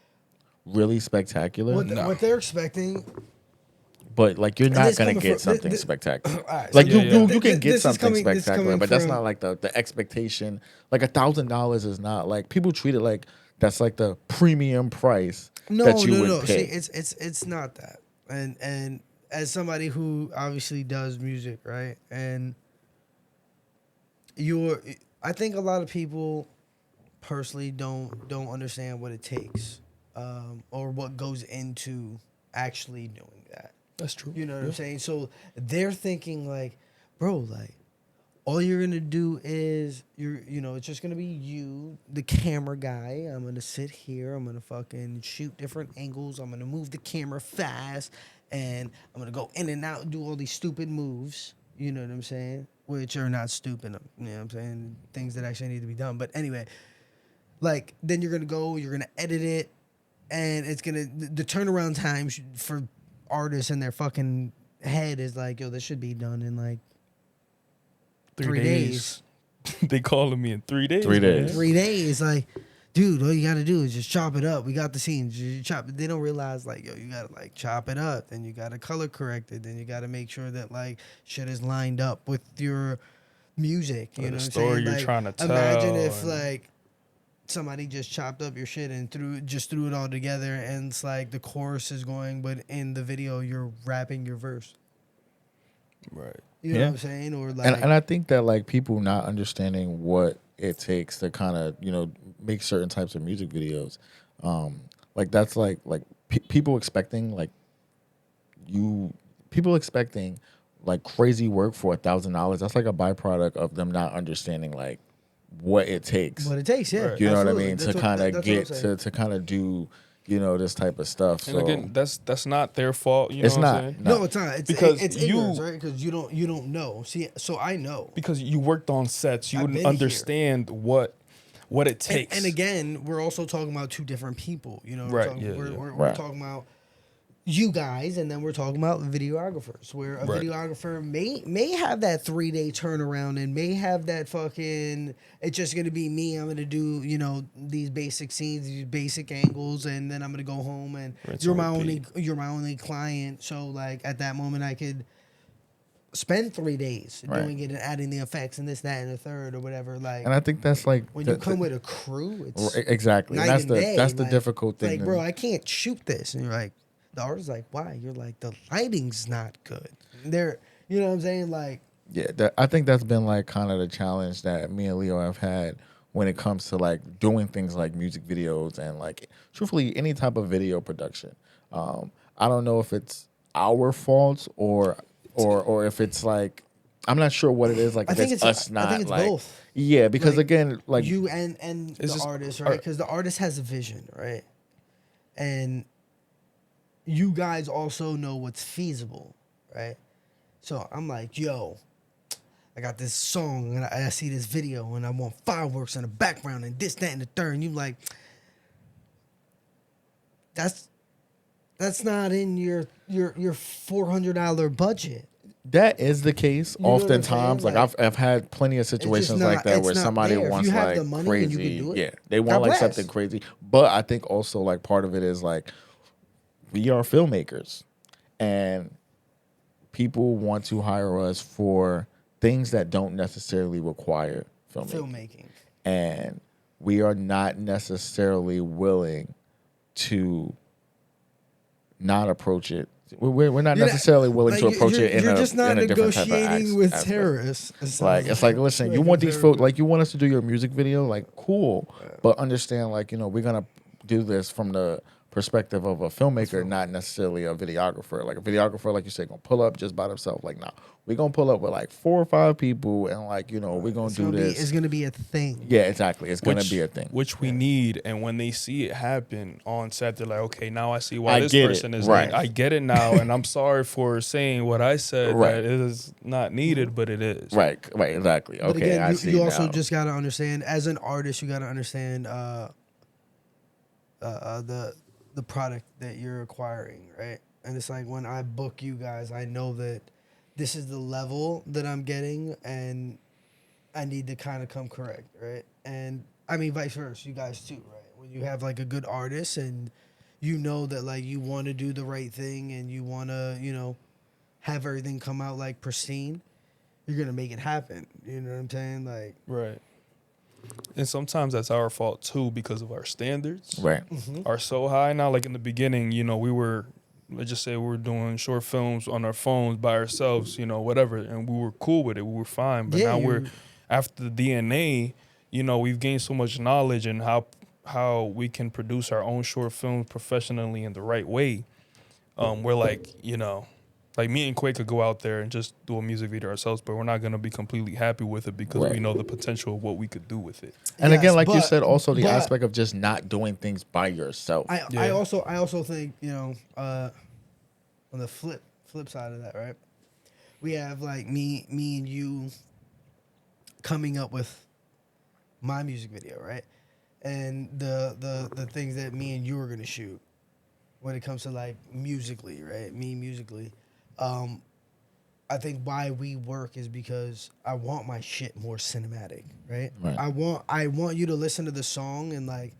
really spectacular. What they're expecting. But like you're And not this gonna coming get from- something spectacular. Alright, Like so you can get this is something coming- this is spectacular, coming but that's from- not like the expectation. Like $1,000 is not like people treat it like that's like the premium price that you would pay. See, it's not that. And as somebody who obviously does music, right? And I think a lot of people personally don't understand what it takes, or what goes into actually doing that. That's true. You know what I'm saying? So they're thinking like, bro, like all you're gonna do is it's just gonna be you, the camera guy. I'm gonna sit here. I'm gonna fucking shoot different angles. I'm gonna move the camera fast, and I'm gonna go in and out and do all these stupid moves. You know what I'm saying? Which are not stupid. You know what I'm saying? Things that actually need to be done. But anyway, like then you're gonna edit it, and it's gonna the turnaround time for artists in their fucking head is like, yo, this should be done in like 3 days. They calling me in 3 days. 3 days. man. 3 days, like, dude, all you gotta do is just chop it up. We got the scenes. You chop it. They don't realize like, yo, you gotta like chop it up. Then you gotta color correct it. Then you gotta make sure that like shit is lined up with your music. You Or know the what I'm story saying? you're Like, trying to tell. imagine if and- like somebody just chopped up your shit and threw it all together, and it's like the chorus is going, but in the video you're rapping your verse. Right. You know Yeah. what I'm saying? Or like, And I think that like people not understanding what it takes to kind of make certain types of music videos, like that's like people expecting like crazy work for $1,000. That's like a byproduct of them not understanding like what it takes. what it takes, yeah. Right. You know what I Absolutely. mean? That's To what- kind that's of what I'm get saying. to kind of do this type of stuff. And So again, that's not their fault. You know it's what not. I'm saying? No, it's not. It's Because it's you- ignorance, right? Because you don't know. See, so I know. Because you worked on sets, you I've wouldn't been understand what it And, takes. and again, we're also talking about two different people. You know, Right, We're, talking, yeah, we're, yeah. we're, Right. we're talking about you guys, and then we're talking about videographers, where a Right. videographer may have that 3-day turnaround and may have that fucking. It's just gonna be me. I'm gonna do these basic scenes, these basic angles, and then I'm gonna go home and Rinse you're and my repeat. only client. So like at that moment, I could spend 3 days Right. doing it and adding the effects and this, that, and the third or whatever. Like and I think that's like when you come with a crew, it's exactly. And night that's and the day. that's the like, difficult thing. Like, bro, I can't shoot this, and you're like, the artist's like, why? You're like, the lighting's not good. They're, you know what I'm saying? Like, Yeah, I think that's been like kind of the challenge that me and Leo have had when it comes to like doing things like music videos and like truthfully any type of video production. I don't know if it's our fault or if it's like I'm not sure what it is. Like I if think it's it's us not I think it's like both. yeah, because Like, again like You and It's the just- artist, right? Because the artist has a vision, right? And you guys also know what's feasible, right? So I'm like, yo, I got this song and I see this video and I want fireworks in the background and this, that, and the third. And you like, that's not in your $400 budget. that is the case know what I'm oftentimes. saying? Like I've had plenty of situations not- like that it's where not somebody there. If wants you have like the money crazy. and you can do it, yeah, they want God like bless. something crazy. But I think also like part of it is like we are filmmakers and people want to hire us for things that don't necessarily require filmmaking. And we are not necessarily willing to not approach it. We're not necessarily willing to approach it in You're a just not in a different type of negotiating with aspect. terrorists. It's like listen, you want these folks like you want us to do your music video, like cool, but understand like we're gonna do this from the perspective of a filmmaker, not necessarily a videographer. Like a videographer, like you said, gonna pull up just by themselves. Like, no, we're gonna pull up with like 4 or 5 people, and like, you know, we're gonna do this. It's gonna be a thing. Yeah, exactly. It's gonna be a thing, which we need. And when they see it happen on set, they're like, okay, now I see why I this get person it. is Right. like, I get it now, and I'm sorry for saying what I said Right. that it is not needed, but it is. right, exactly. But Okay, again, I see you also now. just gotta understand, as an artist, you gotta understand the product that you're acquiring, right? And it's like when I book you guys, I know that this is the level that I'm getting, and I need to kind of come correct, right? And I mean, vice versa, you guys too, right? When you have like a good artist and you know that like you want to do the right thing and you want to, you know, have everything come out like pristine, you're gonna make it happen. You know what I'm saying? Like, Right. And sometimes that's our fault too, because of our standards Right. are so high now. Like in the beginning, you know, let's just say we were doing short films on our phones by ourselves, you know, whatever, and we were cool with it. We were fine. But Yeah, now we're you- after the DNA, you know, we've gained so much knowledge and how we can produce our own short films professionally in the right way. We're like, you know, like me and Quake could go out there and just do a music video ourselves, but we're not gonna be completely happy with it because we Right. know the potential of what we could do with it. And Yes, again, like you but- said, also the but aspect of just not doing things by yourself. I Yeah. also think, you know, on the flip side of that, right? We have like me and you coming up with my music video, right? And the things that me and you are gonna shoot when it comes to like musically, right? Me musically. I think why we work is because I want my shit more cinematic, right? Right. I want you to listen to the song and like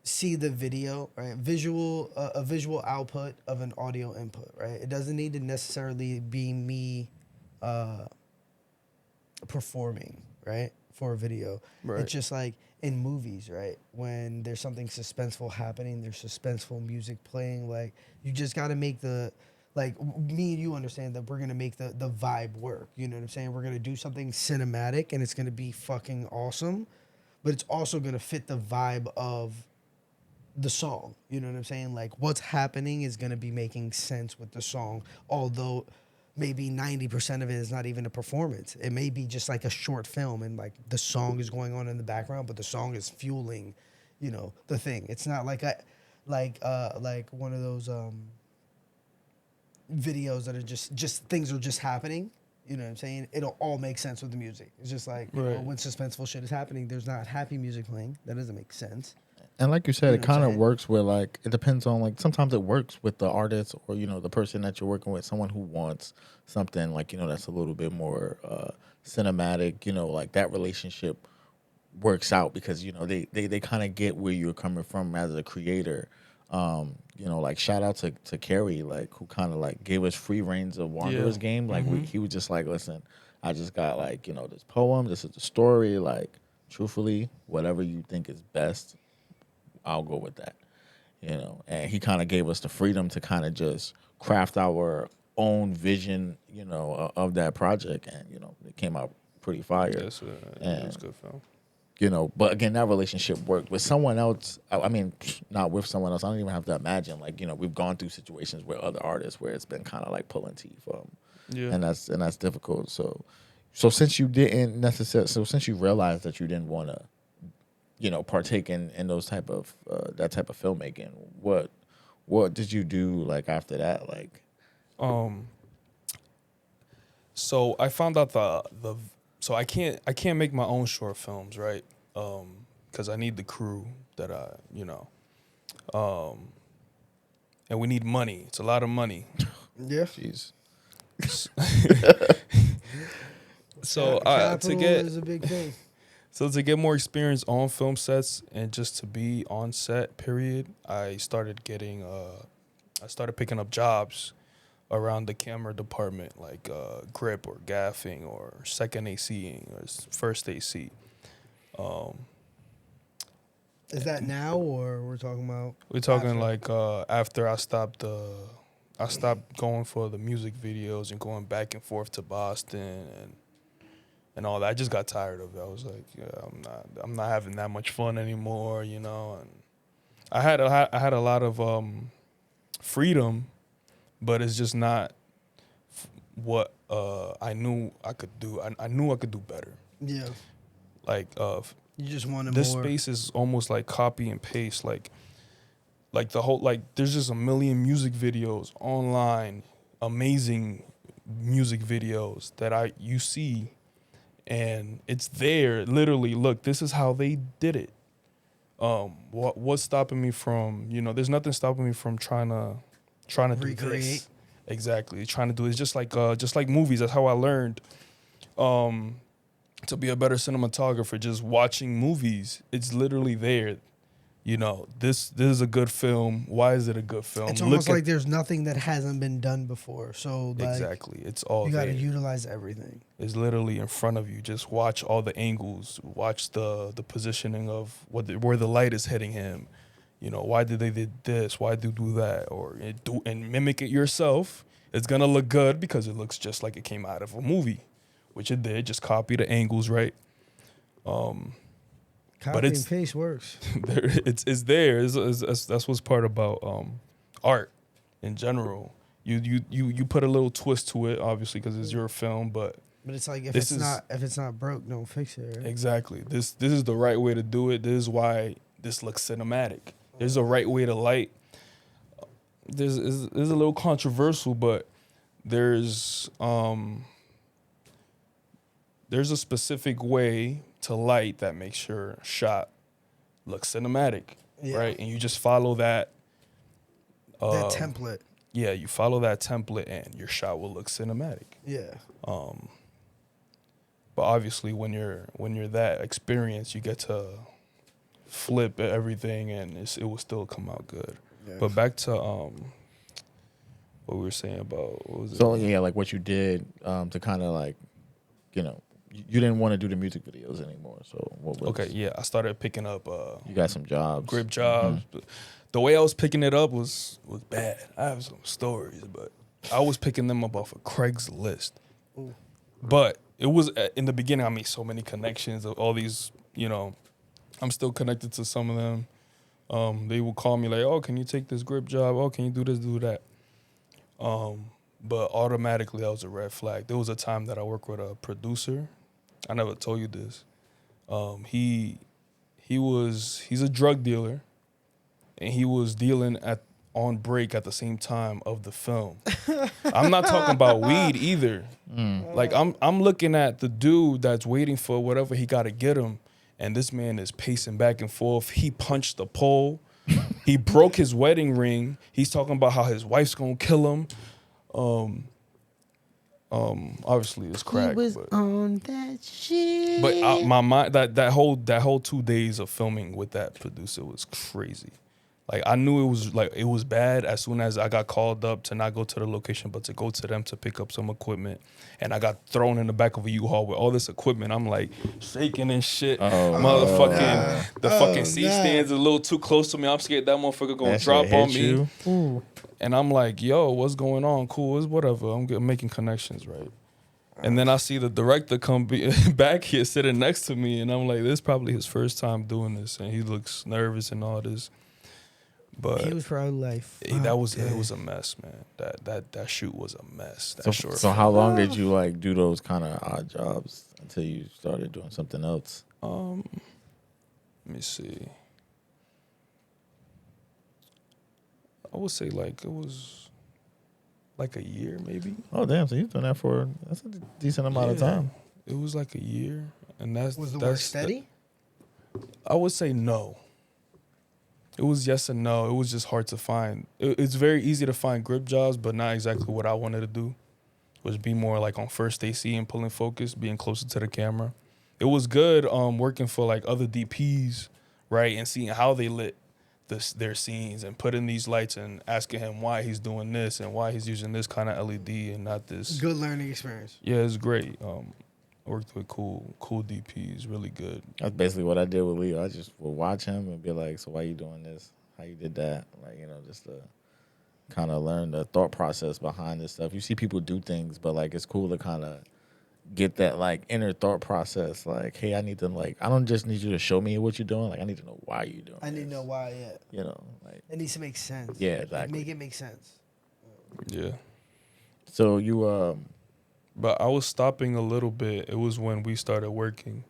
see the video, right? A visual output of an audio input, right? It doesn't need to necessarily be me performing, right? For a video. Right. It's just like in movies, right? When there's something suspenseful happening, there's suspenseful music playing, like you just got to make the me and you understand that we're going to make the vibe work. You know what I'm saying? We're going to do something cinematic and it's going to be fucking awesome, but it's also going to fit the vibe of the song. You know what I'm saying? Like what's happening is going to be making sense with the song, although maybe 90% of it is not even a performance. It may be just like a short film and like the song is going on in the background, but the song is fueling, you know, the thing. It's not like one of those videos that are just things are just happening. You know what I'm saying? It'll all make sense with the music. It's just like, you know, Right. when suspenseful shit is happening, there's not happy music playing. That doesn't make sense. And like you said, You it know what I'm kind of saying? works with like, it depends on like, sometimes it works with the artist or, you know, the person that you're working with, someone who wants something like, you know, that's a little bit more cinematic, you know, like that relationship works out because, you know, they kind of get where you're coming from as a creator. You know, like shout out to Carrie, like who kind of like gave us free reins of Wanderer's Yeah. game. Like he was just like, listen, I just got like, you know, this poem, this is the story, like truthfully, whatever you think is best, I'll go with that, you know. And he kind of gave us the freedom to kind of just craft our own vision, you know, of that project, and you know, it came out pretty fire. Yes, it was a good film. You know, but again, that relationship worked with someone else. I mean, not with someone else. I don't even have to imagine. Like, you know, we've gone through situations where other artists where it's been kind of like pulling teeth, Yeah. and that's difficult. So since you didn't necessarily, since you realized that you didn't want to, you know, partake in those type of that type of filmmaking, what did you do like after that? Like, So I found out so I can't make my own short films, right? Because I need the crew that and we need money. It's a lot of money. Yeah. jeez, So Capital is a big thing. to get more experience on film sets and just to be on set, period, I started picking up jobs around the camera department, like grip or gaffing or second ACing or first AC. Is that now or we're talking about? We're talking after? like after I stopped going for the music videos and going back and forth to Boston and all that. I just got tired of it. I was like, yeah, I'm not having that much fun anymore, you know. And I had a lot of freedom, but it's just not what I knew I could do. I knew I could do better. Yeah. Like You just wanted this more. space is almost like copy and paste. Like the whole like there's just a million music videos online, amazing music videos that you see, and it's there literally. Look, this is how they did it. What's stopping me from, there's nothing stopping me from trying to do Recreate. this. Exactly, trying to do it. It's just like movies. That's how I learned to be a better cinematographer. Just watching movies, it's literally there. This is a good film. Why is it a good film? It's almost like there's nothing that hasn't been done before. So like Exactly, it's all you got to there. utilize everything. It's literally in front of you. Just watch all the angles. Watch the positioning of where the light is hitting him. Why did they did this? Why do that? Or and mimic it yourself. It's gonna look good because it looks just like it came out of a movie, which it did. Just copy the angles right. Copy it's- and paste works. It's there. That's what's part about art in general. You put a little twist to it, obviously, because it's your film, but But it's like if This it's not broke, don't fix it. Right? exactly. This is the right way to do it. This is why this looks cinematic. There's a right way to light. There's a little controversial, but there's a specific way to light that makes your shot look cinematic, Yeah. right? And you just follow that. That template. Yeah, you follow that template, and your shot will look cinematic. Yeah. But obviously, when you're that experienced, you get to flip everything, and it will still come out good. Yeah. But back to what we were saying about what was it? So yeah, like what you did to kind of like, you didn't want to do the music videos anymore. So what was? Okay, yeah, I started picking up You got some jobs. grip jobs. But the way I was picking it up was bad. I have some stories, but I was picking them up off of Craigslist. Ooh. But it was in the beginning. I made so many connections of all these. I'm still connected to some of them. They would call me like, "Oh, can you take this grip job? Oh, can you do this, do that?" But automatically that was a red flag. There was a time that I worked with a producer. I never told you this. He's a drug dealer, and he was dealing on break at the same time of the film. I'm not talking about weed either. Like I'm looking at the dude that's waiting for whatever he got to get him, and this man is pacing back and forth. He punched the pole. He broke his wedding ring. He's talking about how his wife's gonna kill him. Obviously it's crack. on that shit. But my mind, that whole 2 days of filming with that producer was crazy. Like I knew it was bad as soon as I got called up to not go to the location, but to go to them to pick up some equipment. And I got thrown in the back of a U-Haul with all this equipment. I'm like shaking and shit. The fucking seat stands a little too close to me. I'm scared that motherfucker gonna That shit drop on hit me. you? Ooh. And I'm like, yo, what's going on? Cool, it's whatever. I'm making connections, right? And then I see the director come back here sitting next to me, and I'm like, this is probably his first time doing this, and he looks nervous and all this. But He was probably like, it was a mess, man. That shoot was a mess. So how long did you like do those kind of odd jobs until you started doing something else? Let me see. I would say like it was like a year maybe. Oh damn! So you've done that that's a decent amount of Yeah. time. It was like a year, and was the work steady? I would say no. It was yes and no. It was just hard to find. It's very easy to find grip jobs, but not exactly what I wanted to do. Was be more like on first AC and pulling focus, being closer to the camera. It was good working for like other DPs, right, and seeing how they lit their scenes and putting these lights and asking him why he's doing this and why he's using this kind of LED and not this. Good learning experience. Yeah, it's great. Worked with cool DPs, really good. That's basically what I did with Leo. I just would watch him and be like, "So why you doing this? How you did that?" Like just to kind of learn the thought process behind this stuff. You see people do things, but like it's cool to kind of get that like inner thought process. Like, hey, I need to like, I don't just need you to show me what you're doing. Like, I need to know why you're doing. I need to this. know why. Yeah, You know, like it needs to make sense. yeah, Like, exactly. make it make sense. Yeah. So you But I was stopping a little bit. It was when we started working.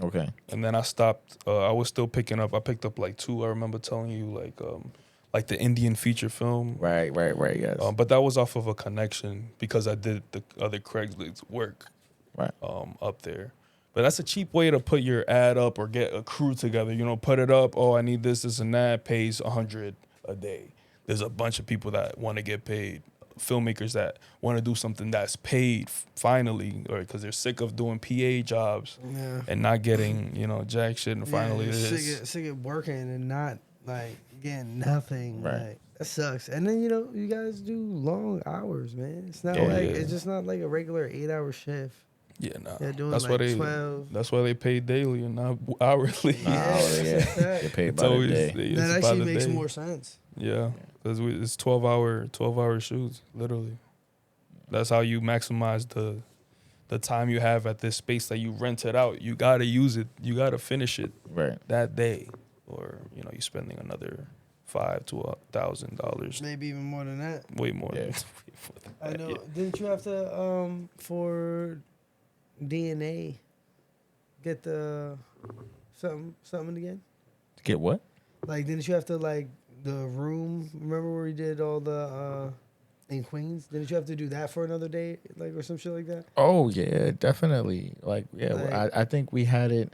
okay, And then I stopped. I was still picking up. I picked up like 2. I remember telling you like the Indian feature film. right, yes, But that was off of a connection because I did the other Craigslist work right, up there. But that's a cheap way to put your ad up or get a crew together. You know, put it up. Oh, I need this, and that. Pays $100 a day. There's a bunch of people that want to get paid. Filmmakers that want to do something that's paid finally, or because they're sick of doing PA jobs Yeah. and not getting jack shit. And finally, yeah, this. sick of working and not like getting nothing. Right. Like that sucks. And then you guys do long hours, man. It's not Yeah. like Yeah. it's just not like a regular 8-hour shift. Yeah, nah. They're doing That's like why 12. That's why they pay daily and not hourly. Nah, Yeah, yeah, that's get paid It's by the always day. it's that by actually the makes day. more sense. Yeah, because it's 12-hour shoots, literally. That's how you maximize the time you have at this space that you rented out. You gotta use it. You gotta finish it Right. that day, or you're spending another $5,000 to $1,000, Maybe even more than that. way more. Yeah. Than I know. Yeah. Didn't you have to for DNA get the something again? Get what? Like, didn't you have to like the room? Remember where we did all the in Queens? Didn't you have to do that for another day, like or some shit like that? Oh yeah, definitely. Like yeah, Like- I think we had it.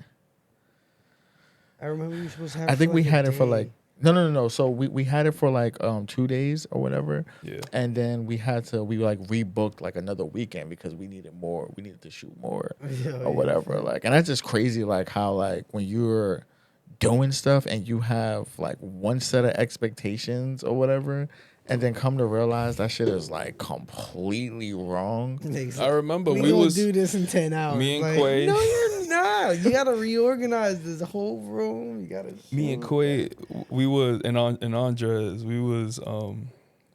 I remember we were supposed to have. I it think for, we like, a had it for day. like no. So we had it for like 2 days or whatever, Yeah. and then we like rebooked like another weekend because we needed more. We needed to shoot more Yeah, or whatever. Like, and that's just crazy. Like how like when you're doing stuff and you have like one set of expectations or whatever, and then come to realize that shit is like completely wrong. I remember we we gonna was do this in 10 hours. me and like, Quay- No, you're not. You gotta reorganize this whole room. You gotta. me and Quay, we was in Andres, we was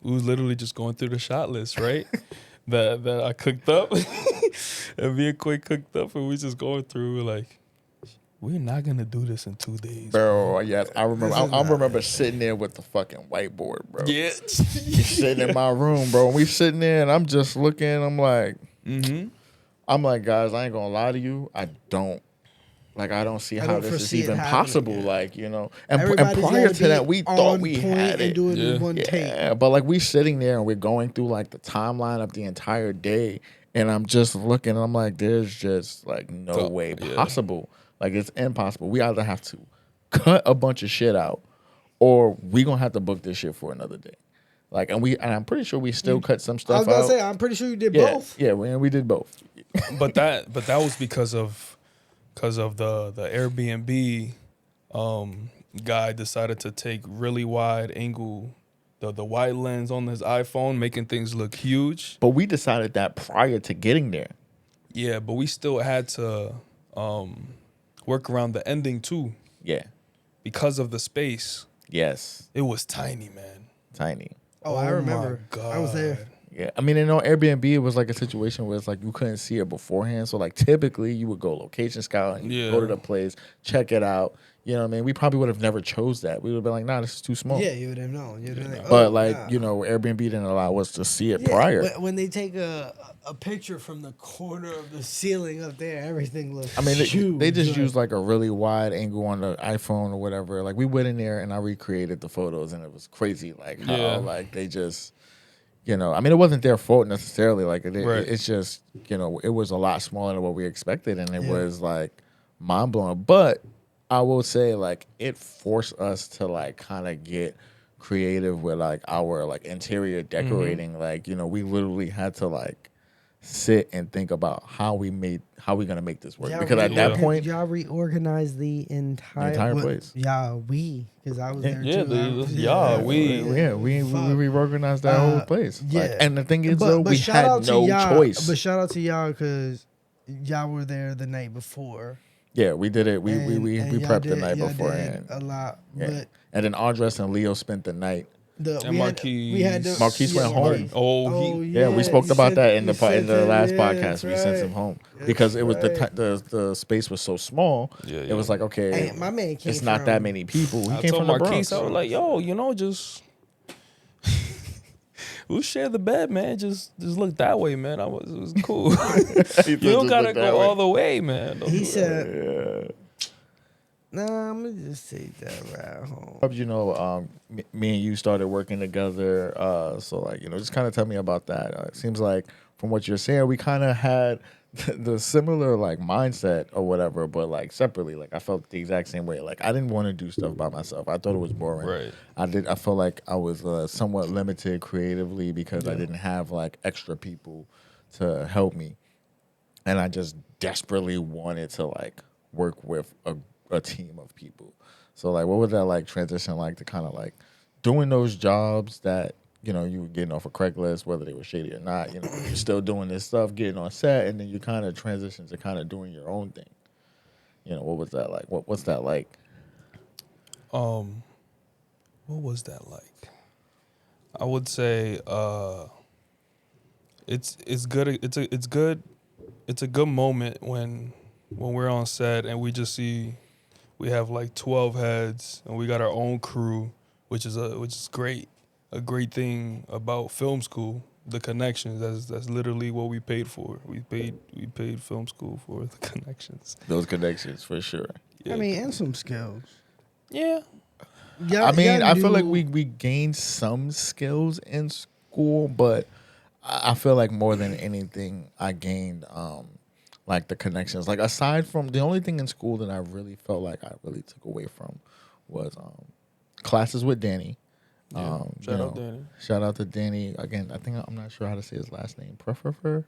literally just going through the shot list, right? that I cooked up, and me and Quay cooked up, and we just going through like, we're not gonna do this in 2 days, Bro, yes, I remember. This is I not- remember sitting there with the fucking whiteboard, bro. Yeah. You sitting in my room, bro. And we sitting there, and I'm just looking. I'm like, guys, I ain't gonna lie to you. I don't see how don't this is foresee it even happening, possible. yeah. Like, and Everybody's prior gotta to be that, we thought on we point had and it. do it in Yeah. one take. Yeah, but like we sitting there and we're going through like the timeline of the entire day, and I'm just looking. And I'm like, there's just like no So, way yeah. possible. Like it's impossible. We either have to cut a bunch of shit out, or we gonna have to book this shit for another day. Like, and I'm pretty sure we still cut some I stuff was gonna out. say, I'm pretty sure you did Yeah, both. yeah, we did both. but that was because of the Airbnb guy decided to take really wide angle, the wide lens on his iPhone, making things look huge. But we decided that prior to getting there. Yeah, but we still had to work around the ending too Yeah. because of the space. Yes. It was tiny, man. Tiny. Oh, I my remember. I was there. God. Yeah. I mean, Airbnb, it was like a situation where it's like you couldn't see it beforehand. So like typically you would go location scout and you go to Yeah. the place, check it out. You know what I mean? We probably would have never chose that. We would have been like, nah, this is too small. Yeah, you would have known. You'd have been like, But oh, like, nah. Airbnb didn't allow us to see it Yeah, prior. when they take a picture from the corner of the ceiling up there, everything looks I mean, huge. they just like- used like a really wide angle on the iPhone or whatever. Like we went in there and I recreated the photos and it was crazy. Like how Yeah. like they just, I mean, it wasn't their fault necessarily. Like Right. it's just, it was a lot smaller than what we expected, and it Yeah. was like mind blowing. But I will say like it forced us to like kind of get creative with like our like interior decorating. Like we literally had to like sit and think about how we gonna make this work, Y'all because at that reorgan- point y'all reorganized the entire place. Yeah, because I was there Yeah, too. we Fuck. reorganized that whole place. yeah. Like, and the thing is, But though, we shout out had to no y'all- choice. But shout out to y'all because y'all were there the night before. Yeah, we did it. We And prepped the night y'all beforehand. did a lot, Yeah. but And then Andres and Leo spent the night And We had the Marquise went home. Oh, Yeah, we yeah, spoke he about said- that in he said the that, last yeah, podcast. that's We sent him right. home That's because it was right. the space was so small. Yeah, It was like, okay, And my man came it's not that from- many people. He I came told from the Marquise, Bronx. I was like, yo, just we'll share the bed, man. Just look that way, man. It was cool. You don't gotta go all the way, man. Don't He do said, Yeah. "Nah, I'm gonna just take that ride home." You know, me and you started working together. So like, just kind of tell me about that. It seems like from what you're saying, we kind of had the similar like mindset or whatever, but like separately. Like I felt the exact same way. Like I didn't want to do stuff by myself. I thought it was boring. Right. I felt like I was somewhat limited creatively because I didn't have like extra people to help me, and I just desperately wanted to like work with a team of people. So like, what was that like transition like to kind of like doing those jobs that you were getting off of Craigslist, whether they were shady or not? You're still doing this stuff, getting on set, and then you kind of transition to kind of doing your own thing. What was that like? What's that like? What was that like? I would say it's good. It's good. It's a good moment when we're on set and we just see we have like 12 heads and we got our own crew, which is great. A great thing about film school, the connections. That's literally what we paid for. We paid film school for the connections. Those connections for sure. Yeah. I mean, and some skills. Yeah. Y'all- I mean, y'all I feel like knew- we gained some skills in school, but I feel like more than anything, I gained like the connections. Like aside from the only thing in school that I really felt like I really took away from was classes with Danny. Shout out Danny. Shout out to Danny again. I think I'm not sure how to say his last name. Prefer.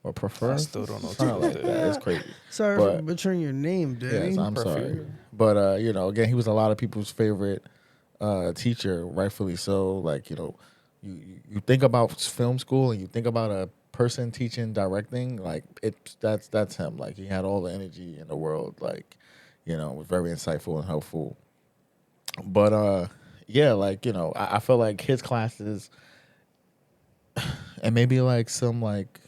I still don't know. Something like that. It's crazy. Sorry for But- butchering your name, Danny. Yes, I'm Prefer. sorry. But again, he was a lot of people's favorite teacher, rightfully so. Like, you think about film school and you think about a person teaching directing, like that's him. Like he had all the energy in the world, like, was very insightful and helpful. But yeah, like, I felt like his classes and maybe like some like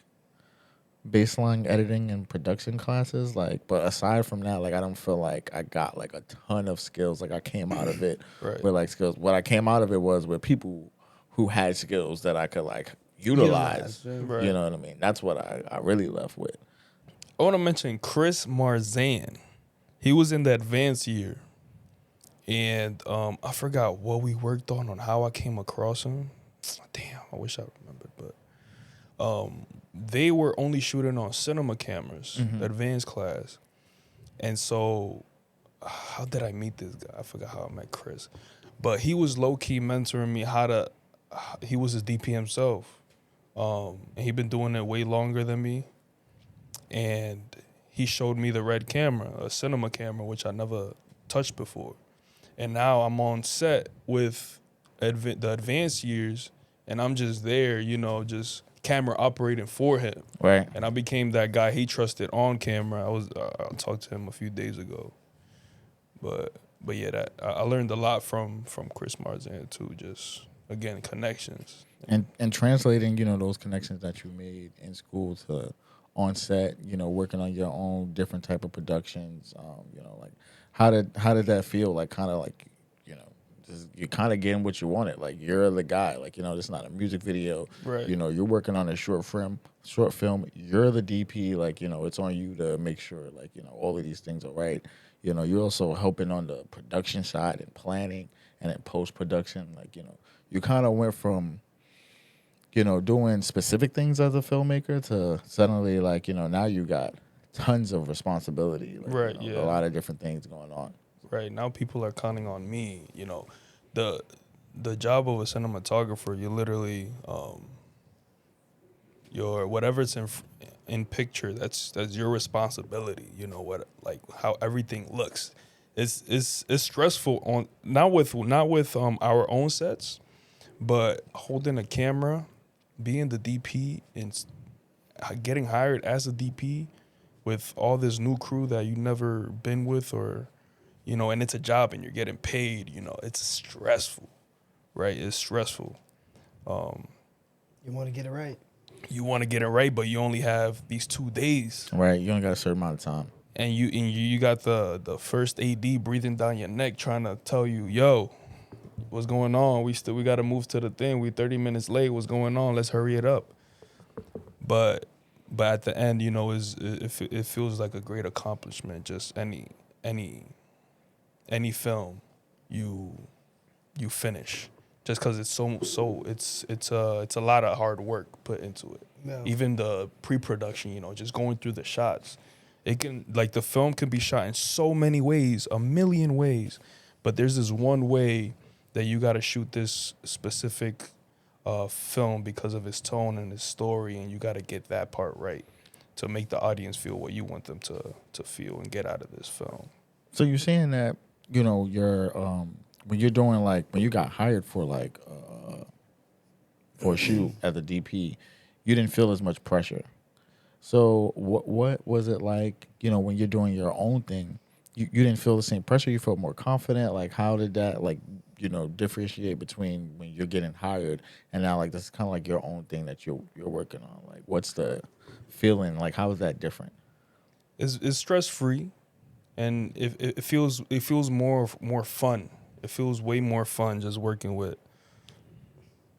baseline editing and production classes, like, but aside from that, like I don't feel like I got like a ton of skills. Like I came out of it Right. with like skills. What I came out of it was with people who had skills that I could like utilize. Right. You know what I mean? That's what I really left with. I want to mention Chris Marzan. He was in the advanced year. And I forgot what we worked on how I came across him. Damn, I wish I remembered. But they were only shooting on cinema cameras, the advanced class. And so, how did I meet this guy? I forgot how I met Chris. But he was low-key mentoring me he was his DP himself. And he'd been doing it way longer than me. And he showed me the red camera, a cinema camera, which I never touched before. And now I'm on set with the advanced years, and I'm just there, just camera operating for him. Right. And I became that guy he trusted on camera. I talked to him a few days ago. But yeah, I learned a lot from Chris Marzan too. Just again, connections. And translating, those connections that you made in school to on set, working on your own different type of productions, like how did that feel? Like kind of like, just, you're kind of getting what you wanted. Like you're the guy. Like, it's not a music video. Right. You're working on a short film. You're the DP. Like, it's on you to make sure like, all of these things are right. You're also helping on the production side and planning and in post production. Like, you kind of went from doing specific things as a filmmaker to suddenly like, now you got tons of responsibility. Like, Right, yeah. A lot of different things going on. Right now, people are counting on me. The job of a cinematographer, you literally, your whatever's in picture, that's your responsibility. How everything looks. It's stressful on not with our own sets, but holding a camera, being the DP, and getting hired as a DP with all this new crew that you never been with, or and it's a job and you're getting paid. It's stressful. right? It's stressful. You want to get it right. You want to get it right, but you only have these 2 days. Right. You only got a certain amount of time. And you got the first AD breathing down your neck trying to tell you, yo, what's going on? We got to move to the thing. We 30 minutes late. What's going on? Let's hurry it up. But at the end, you know, it feels like a great accomplishment. Just any film you finish, just because it's it's a lot of hard work put into it. Yeah. Even the pre-production, you know, just going through the shots. It can, like, the film can be shot in so many ways, a million ways, but there's this one way that you got to shoot this specific film because of its tone and its story, and you got to get that part right to make the audience feel what you want them to feel and get out of this film. So you're saying that, you know, you're when you're doing, like, when you got hired for, like, for a shoot at the DP, you didn't feel as much pressure. So what was it like, you know, when you're doing your own thing? You didn't feel the same pressure? You felt more confident? Like, how did that, like, you know, differentiate between when you're getting hired and now, like, this is kind of like your own thing that you're working on? Like, what's the feeling? Like, how is that different? It's stress free, and it feels more fun. It feels way more fun just working with,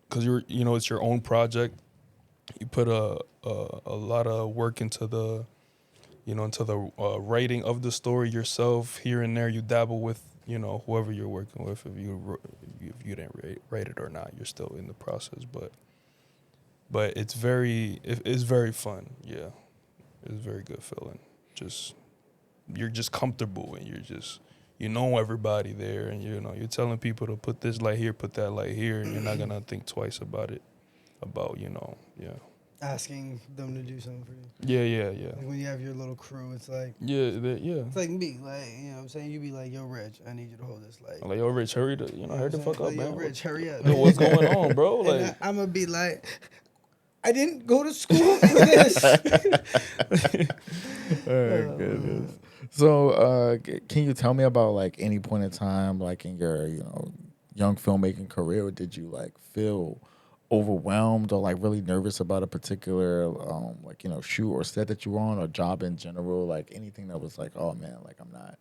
because it's your own project. You put a lot of work into the writing of the story yourself. Here and there, you dabble with, you know, whoever you're working with. If you didn't write it or not, you're still in the process. But it's very fun. Yeah, it's a very good feeling. You're just comfortable, and you know everybody there, and you know you're telling people to put this light here, put that light here, and you're not gonna think twice about it. Asking them to do something for you. Yeah. Like when you have your little crew, it's like Yeah. It's like me, like, you know what I'm saying? You be like, yo, Rich, I need you to hold this light. Like, yo, Rich, hurry the fuck up, like, man. Yo, Rich, hurry up. Yo, what's going on, bro? And Like, I'm gonna be like, I didn't go to school for this. Oh, goodness. So, can you tell me about, like, any point in time, like, in your, you know, young filmmaking career, did you, like, feel overwhelmed or, like, really nervous about a particular, like, you know, shoot or set that you were on, or job in general, like, anything that was like, oh man, like, I'm not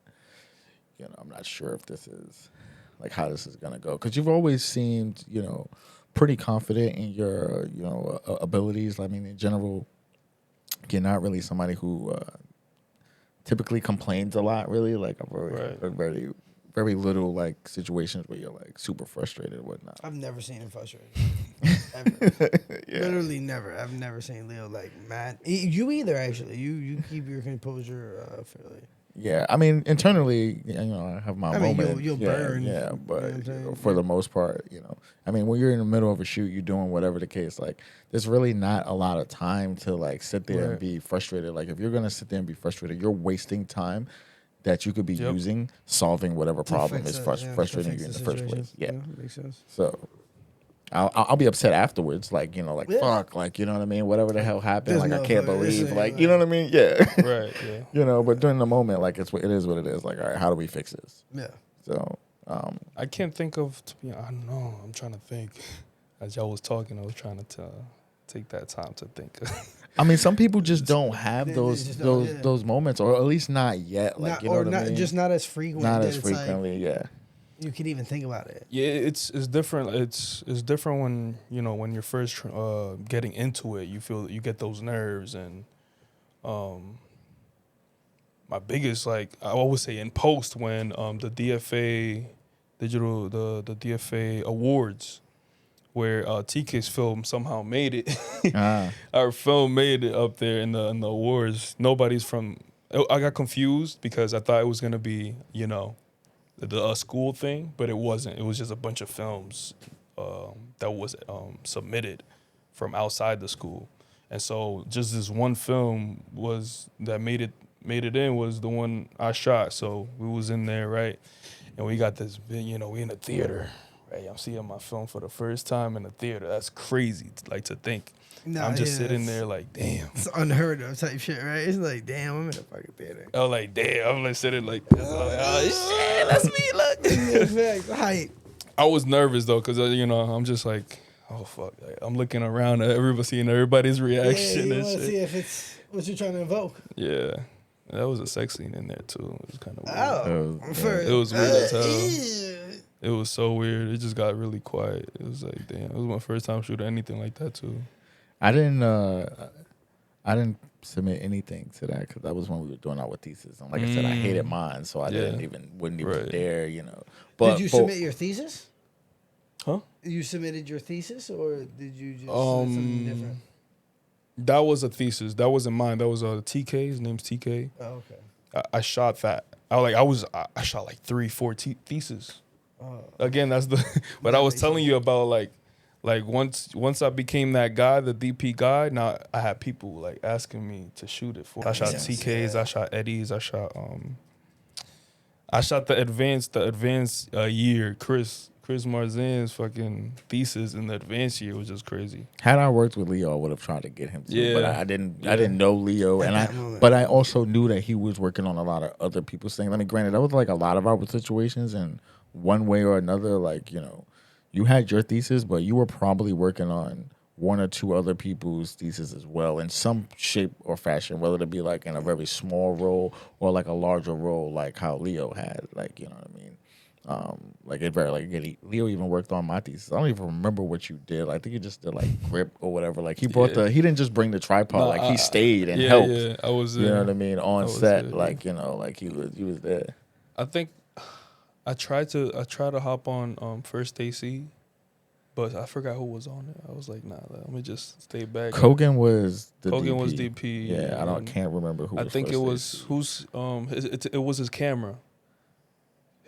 sure if this is, like, how this is gonna go? Because you've always seemed, you know, pretty confident in your, you know, abilities. I mean, in general, you're not really somebody who typically complains a lot, really. Like, very, very little, like, situations where you're, like, super frustrated and whatnot. I've never seen him frustrated. Ever. Yeah. Literally never. I've never seen Leo, like, mad. You either, actually. You keep your composure fairly. Yeah, I mean, internally, you know, I have my moments. You'll burn. Yeah, but You know what I'm saying? for the most part, you know, I mean, when you're in the middle of a shoot, you're doing whatever the case, like, there's really not a lot of time to, like, sit there and be frustrated. Like, if you're going to sit there and be frustrated, you're wasting time that you could be using solving whatever problem is frustrating you in the first place. Yeah. Makes sense. So I'll be upset afterwards, like, you know, like, fuck, like, you know what I mean? Whatever the hell happened, There's like, no I can't fucking believe, issue, like, like- you know what I mean? Yeah. right, yeah. You know, but during the moment, like, it is what it is. Like, all right, how do we fix this? Yeah. So, I can't think of, I don't know. I'm trying to think. As y'all was talking, I was trying to take that time to think. I mean, some people just don't have They those just don't, those moments, or at least not yet. Like, you know what I mean? Just not as frequent. Not that as it's like, frequently, yeah. you can even think about it. Yeah, it's different. It's different when, you know, when you're first getting into it. You get those nerves, and my biggest, like, I always say in post, when the DFA the DFA awards, where TK's film somehow made it. Our film made it up there in the awards. Nobody's from. I got confused because I thought it was gonna be, you know, the school thing, but it wasn't. It was just a bunch of films that was submitted from outside the school, and so just this one film that made it in was the one I shot. So we was in there, right, and we got this, you know, we in a theater, right. I'm seeing my film for the first time in the theater. That's crazy, like, to think. Nah, I'm just yeah, sitting there like, damn. It's unheard of type shit, right? It's like, damn, I'm in a fucking theater. I was like, damn. I'm like sitting like this. I'm like, oh shit, that's me. Look. Hype. I was nervous though, cause you know I'm just like, oh fuck, like, I'm looking around at everybody, seeing everybody's Yeah, reaction you and want to shit. see if it's what you're trying to invoke. Yeah, that was a sex scene in there too. It was kind of weird. Oh, It was weird as hell. ew. It was so weird. It just got really quiet. It was like, damn, it was my first time shooting anything like that too. I didn't submit anything to that because that was when we were doing our thesis. And like I said, I hated mine, so I Yeah. wouldn't even Right. dare, you know. But Did you submit your thesis? Huh? You submitted your thesis, or did you just submit something different? That was a thesis. That wasn't mine. That was TK. His name's TK. Oh, okay. I shot that. I shot like 3-4 theses. Oh. Again, that's the what I was telling you about. Like once I became that guy, the DP guy. Now I had people like asking me to shoot it for. I shot Yes, TKs. yeah. I shot Eddie's. I shot the advanced year. Chris Marzin's fucking thesis in the advanced year was just crazy. Had I worked with Leo, I would have tried to get him to. Yeah. But I didn't know Leo, At and that moment. but I also knew that he was working on a lot of other people's things. I mean, granted, that was like a lot of our situations, and one way or another, like, you know, you had your thesis, but you were probably working on one or two other people's thesis as well in some shape or fashion, whether it be like in a very small role or like a larger role, like how Leo had, like, you know what I mean? Leo even worked on my thesis. I don't even remember what you did. I think you just did like grip or whatever. Like he brought he didn't just bring the tripod. He stayed and helped. Yeah, I was there. You know what I mean? On set, there. like, you know, like he was there. I think I tried to hop on First AC, but I forgot who was on it. I was like, nah, let me just stay back. Kogan was the Kogan DP. was DP. Yeah, can't remember who. I was think it first was AC. it was his camera.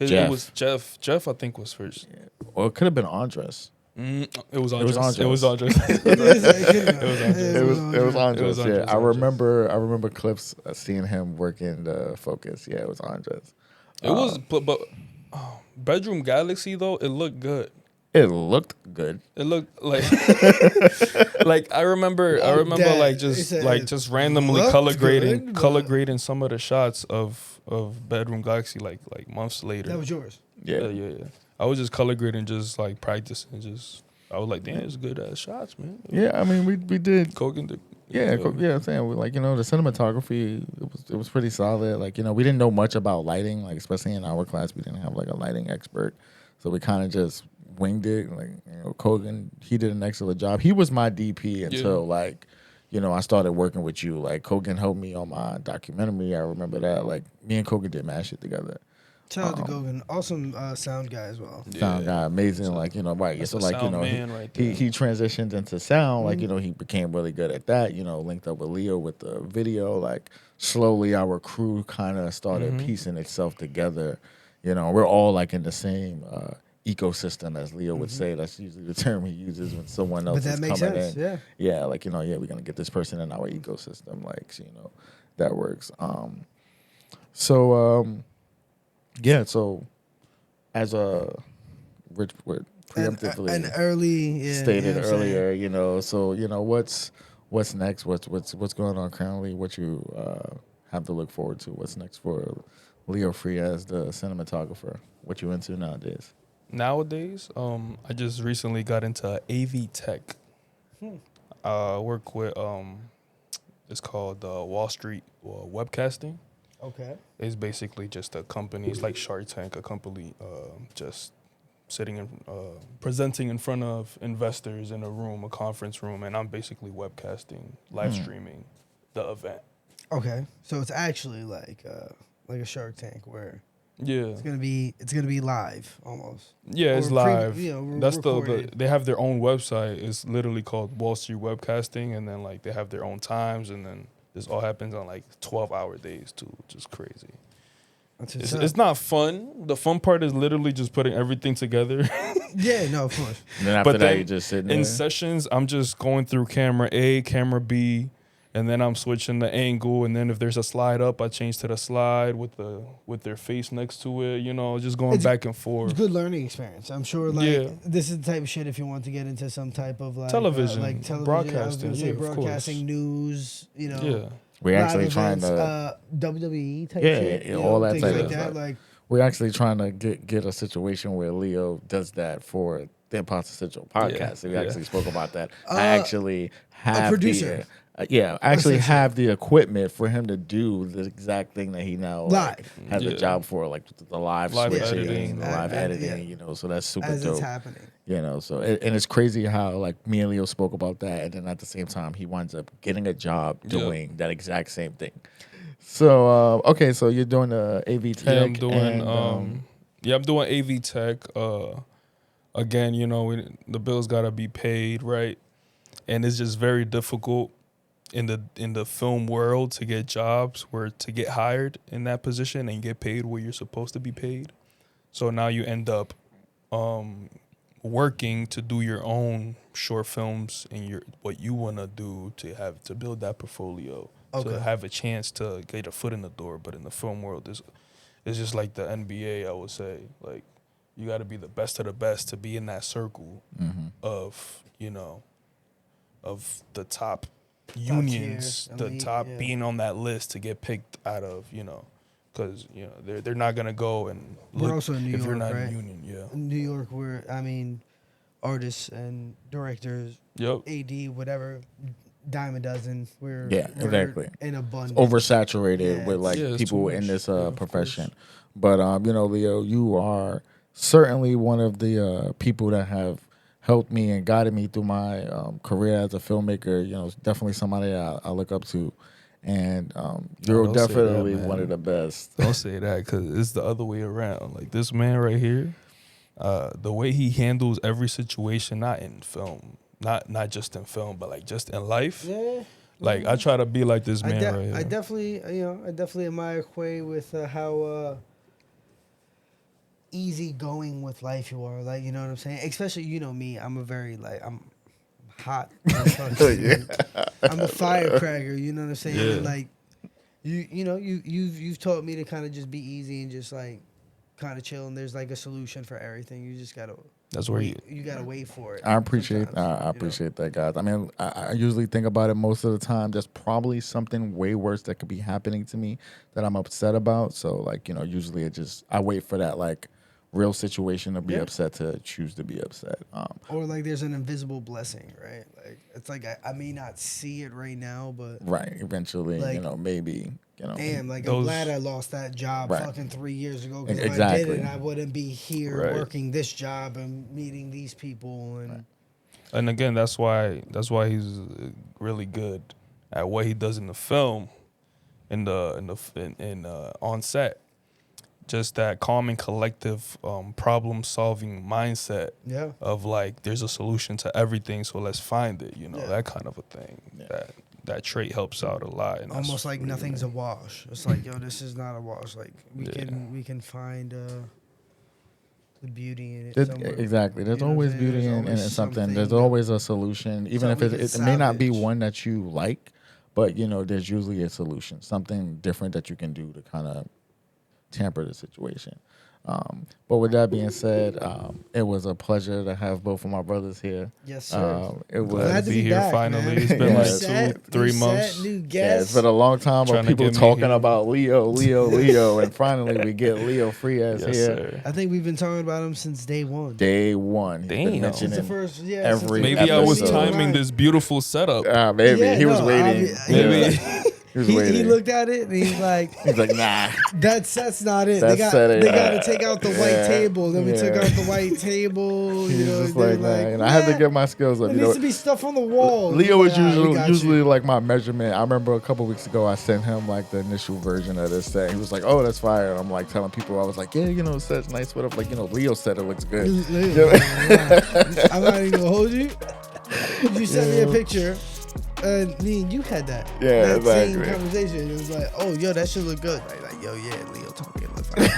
It Jeff. was Jeff. Jeff, I think, was first. Yeah. Or it could have been Andres. It was Andres. It was Andres. It was Andres. Yeah, I remember clips seeing him working the focus. Yeah, it was Andres. It was, but Bedroom Galaxy though, it looked good. It looked good. It looked like like I remember That- like it's just randomly looked color good, but- grading some of the shots of Bedroom Galaxy like months later. That was yours. Yeah. Yeah. I was just color grading, just like practicing. I was like, damn, it's good ass shots, man. Yeah, I mean, we did. Kogan did. I'm saying, like, you know, the cinematography, it was pretty solid. Like, you know, we didn't know much about lighting, like, especially in our class, we didn't have like a lighting expert, so we kind of just winged it. Like, you know, Kogan, he did an excellent job. He was my DP until like, you know, I started working with you. Like, Kogan helped me on my documentary. I remember that. Like, me and Kogan did mad shit together. Shout out to Gogan, awesome sound guy as well. Sound guy, amazing. Like, you know, right. That's So a like, you sound know, man right he there. transitioned into sound. Like, you know, he became really good at that. You know, linked up with Leo with the video. Like, slowly our crew kind of started piecing itself together. You know, we're all like in the same ecosystem, as Leo would say. That's usually the term he uses when someone else But that is makes coming sense, in. yeah. Yeah, like, you know, we're gonna get this person in our ecosystem. Like, so, you know, that works. So as Rich would preemptively An early stated you know what I'm saying? earlier, you know, so, you know, what's next? What's going on currently? What you have to look forward to? What's next for Leo Frias, the cinematographer? What you into nowadays? Nowadays, I just recently got into AV tech. Work with it's called Wall Street Webcasting. Okay. It's basically just a company. It's like Shark Tank, a company just sitting and presenting in front of investors in a room, a conference room, and I'm basically webcasting, live streaming the event. Okay. So it's actually like a Shark Tank where Yeah. it's gonna be live almost. Yeah, it's Or live. That's recorded. they have their own website. It's literally called Wall Street Webcasting, and then like they have their own times, and then this all happens on like 12-hour days too, which is crazy. It's not fun. The fun part is literally just putting everything together. Yeah, no, of course. And then after But that, then you just sitting in there. sessions, I'm just going through camera A, camera B, and then I'm switching the angle. And then if there's a slide up, I change to the slide with their face next to it. You know, just going back and It's a forth. good learning experience. I'm sure, like, Yeah. this is the type of shit if you want to get into some type of like Television, like television, broadcasting, I was gonna say yeah, of course. broadcasting, news, Yeah. We're live actually trying events, to. WWE type Yeah, shit, yeah, all that things type like of that. stuff. Like we're actually trying to get a situation where Leo does that for the Imposter Syndrome podcast. Yeah, So we yeah. actually spoke about that. I actually have producer. I actually Essentially. have the equipment for him to do the exact thing that he now Live. has a Yeah. job for, like the live Live switching, editing. the live Yeah. editing. So that's super As dope. it's happening. So and it's crazy how like me and Leo spoke about that, and then at the same time he winds up getting a job doing that exact same thing. So okay, so you're doing the AV tech. Yeah, I'm doing and, I'm doing AV tech. Again, the bills gotta be paid, right? And it's just very difficult in the film world to get jobs where to get hired in that position and get paid where you're supposed to be paid. So now you end up working to do your own short films and what you want to do to build that portfolio, to have a chance to get a foot in the door. But in the film world, it's just like the NBA, I would say. Like, you got to be the best of the best to be in that circle of, of the top unions, tier, the elite, top yeah. being on that list to get picked out of, because, they're not going to go and We're look also in New if you're York, not right? in union, yeah. In New York, where artists and directors, Yep. AD, whatever, dime a dozen. We're exactly. in abundance. Oversaturated Yeah, with like it's people too in much. this Yeah, of profession. But Leo, you are certainly one of the people that have helped me and guided me through my career as a filmmaker. Definitely somebody I look up to, and you're don't say that, definitely man. one of the best. Don't say that, because it's the other way around. Like, this man right here, the way he handles every situation, not in film, not just in film, but like just in life. Yeah. Like, I try to be like this man right here. I definitely admire Quay with how easy going with life you are. Like, you know what I'm saying? Especially, me, I'm a very I'm hot. I'm a firecracker, you know what I'm saying? Yeah. And like you've taught me to kind of just be easy and just like kind of chill, and there's like a solution for everything. You just gotta That's where you gotta wait for it. I appreciate sometimes, I appreciate that, guys. I mean, I usually think about it most of the time. There's probably something way worse that could be happening to me that I'm upset about. So, like, usually I wait for that like real situation to be upset to choose to be upset. Or like there's an invisible blessing, right? Like it's like I may not see it right now, but right, eventually, like, maybe. Damn, like I'm glad I lost that job fucking 3 years ago, because if I didn't, I wouldn't be here working this job and meeting these people. And again, that's why he's really good at what he does in the film, in on set. Just that calm and collective problem solving mindset of like, there's a solution to everything, so let's find it. That kind of a thing. That trait helps out a lot. And almost like really nothing's a wash. It's like, yo, this is not a wash. Like we can find the beauty in it. Exactly. There's always beauty in something. There's always a solution, even if it may not be one that you like, but there's usually a solution, something different that you can do to kind of temper the situation. But with that being said, it was a pleasure to have both of my brothers here. Yes, sir. It was glad to be here back, finally. Man. It's been like 2-3 months. New guests. Yeah, it's been a long time of people talking about Leo, and finally we get Leo Frias here. Sir. I think we've been talking about him since day one. Damn. Damn. Since the first, every maybe episode. I was timing this beautiful setup. Maybe he was waiting. Maybe. He looked at it and he's like, nah. That's not it. They got to take out the white table. Then we took out the white table. He's just like, nah. I had to get my skills up. There needs to be stuff on the wall. Leo is usually like my measurement. I remember a couple weeks ago I sent him like the initial version of this set. He was like, "Oh, that's fire." And I'm like telling people, I was like, "Yeah, the set's nice." Whatever. Like, Leo said it looks good. I'm not even gonna hold you. You sent me a picture. Me and you had that. Yeah, exactly. Same conversation. It was like, oh, yo, that should look good. Like, yo, yeah, Leo told me it looked like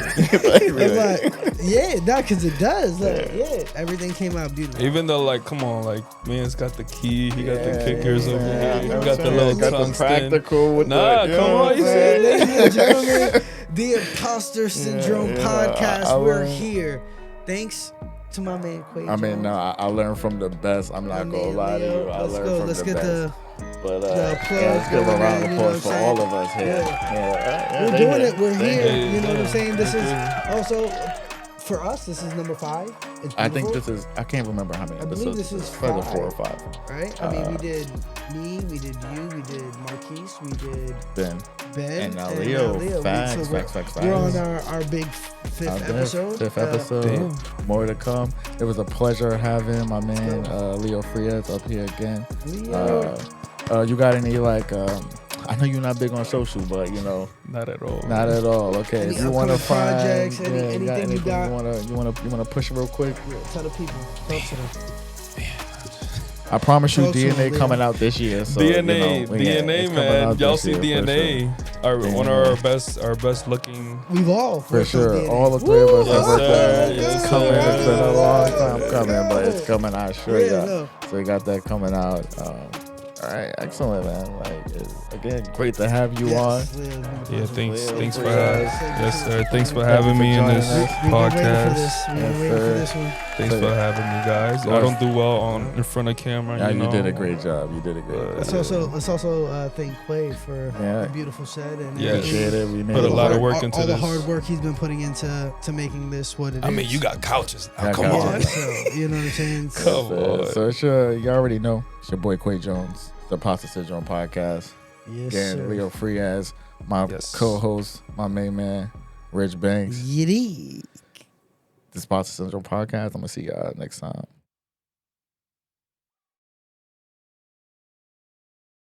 because it does. Like, everything came out beautiful. Even though, like, come on, like, man's got the key, he got the kickers over here, he got the little tungsten. Practical with come on, you see Ladies and gentlemen, the Imposter Syndrome Podcast. We're here. Thanks to my man Quay. I mean, Jones. no, I learned from the best. I'm not My gonna man lie to Leo. you. I Let's learned go. from Let's the get best. But the let's applause give a going round in, of you know applause what for I'm all saying? of us here. Yeah. We're We're doing it. We're here. you. You know what I'm Yeah. saying? This is Thank also for us. This is number 5. It's I think beautiful, this is. I can't remember how many I believe episodes. this is Either 5. 4 or 5. right. I mean, we did me, we did you, we did Marquise, we did Ben. Ben, And now Leo. Facts. We're on our big 5th episode. 5th episode. More to come. It was a pleasure having my man Leo Frias up here again. Leo. You got any like? I know you're not big on social, but you know, Not at all. not at all. Okay, Any if you want to upcoming find, projects, anything anything you got? you want to push it real quick. Yeah, tell the people. Talk to them. I promise you, Talk to DNA him, Leo. coming out this year. So, DNA, you know, DNA, it's coming man. out Y'all this see year, for DNA. sure. One of our best looking. We've all For worked on sure, DNA. all the 3 of us Yes, have worked sir. on it. Yes, It's coming. sir. It's been a long time Yeah. coming, but it's coming out straight Yeah, up. no. So we got that coming out. All right, excellent, man. Like, again, great to have you on. Yes, Leo, it's been a Yeah, pleasure. thanks for Frias. yes, sir. Thanks for having me in this We've We've been waiting for podcast. this. We've been Yes, waiting for sir. this one. Thanks for having me, guys. I don't do well in front of camera. Yeah, you know. you did a great job. You did a great job. Let's also thank Quay for Yeah. a beautiful set and Yes. Appreciate it. We made Put a it lot of work. work into all the this. hard work he's been putting into making this what it is. I mean, you got couches. Now, Yeah, come couches. on. So, you know what I'm saying? So, Come on. So it's you already know. It's your boy Quay Jones, the Imposter Syndrome Podcast. yes, Again, sir. Leo Frias, my Yes. co-host, my main man, Rich Banks. Yiddy. The Imposter Syndrome Podcast. I'm gonna see y'all next time.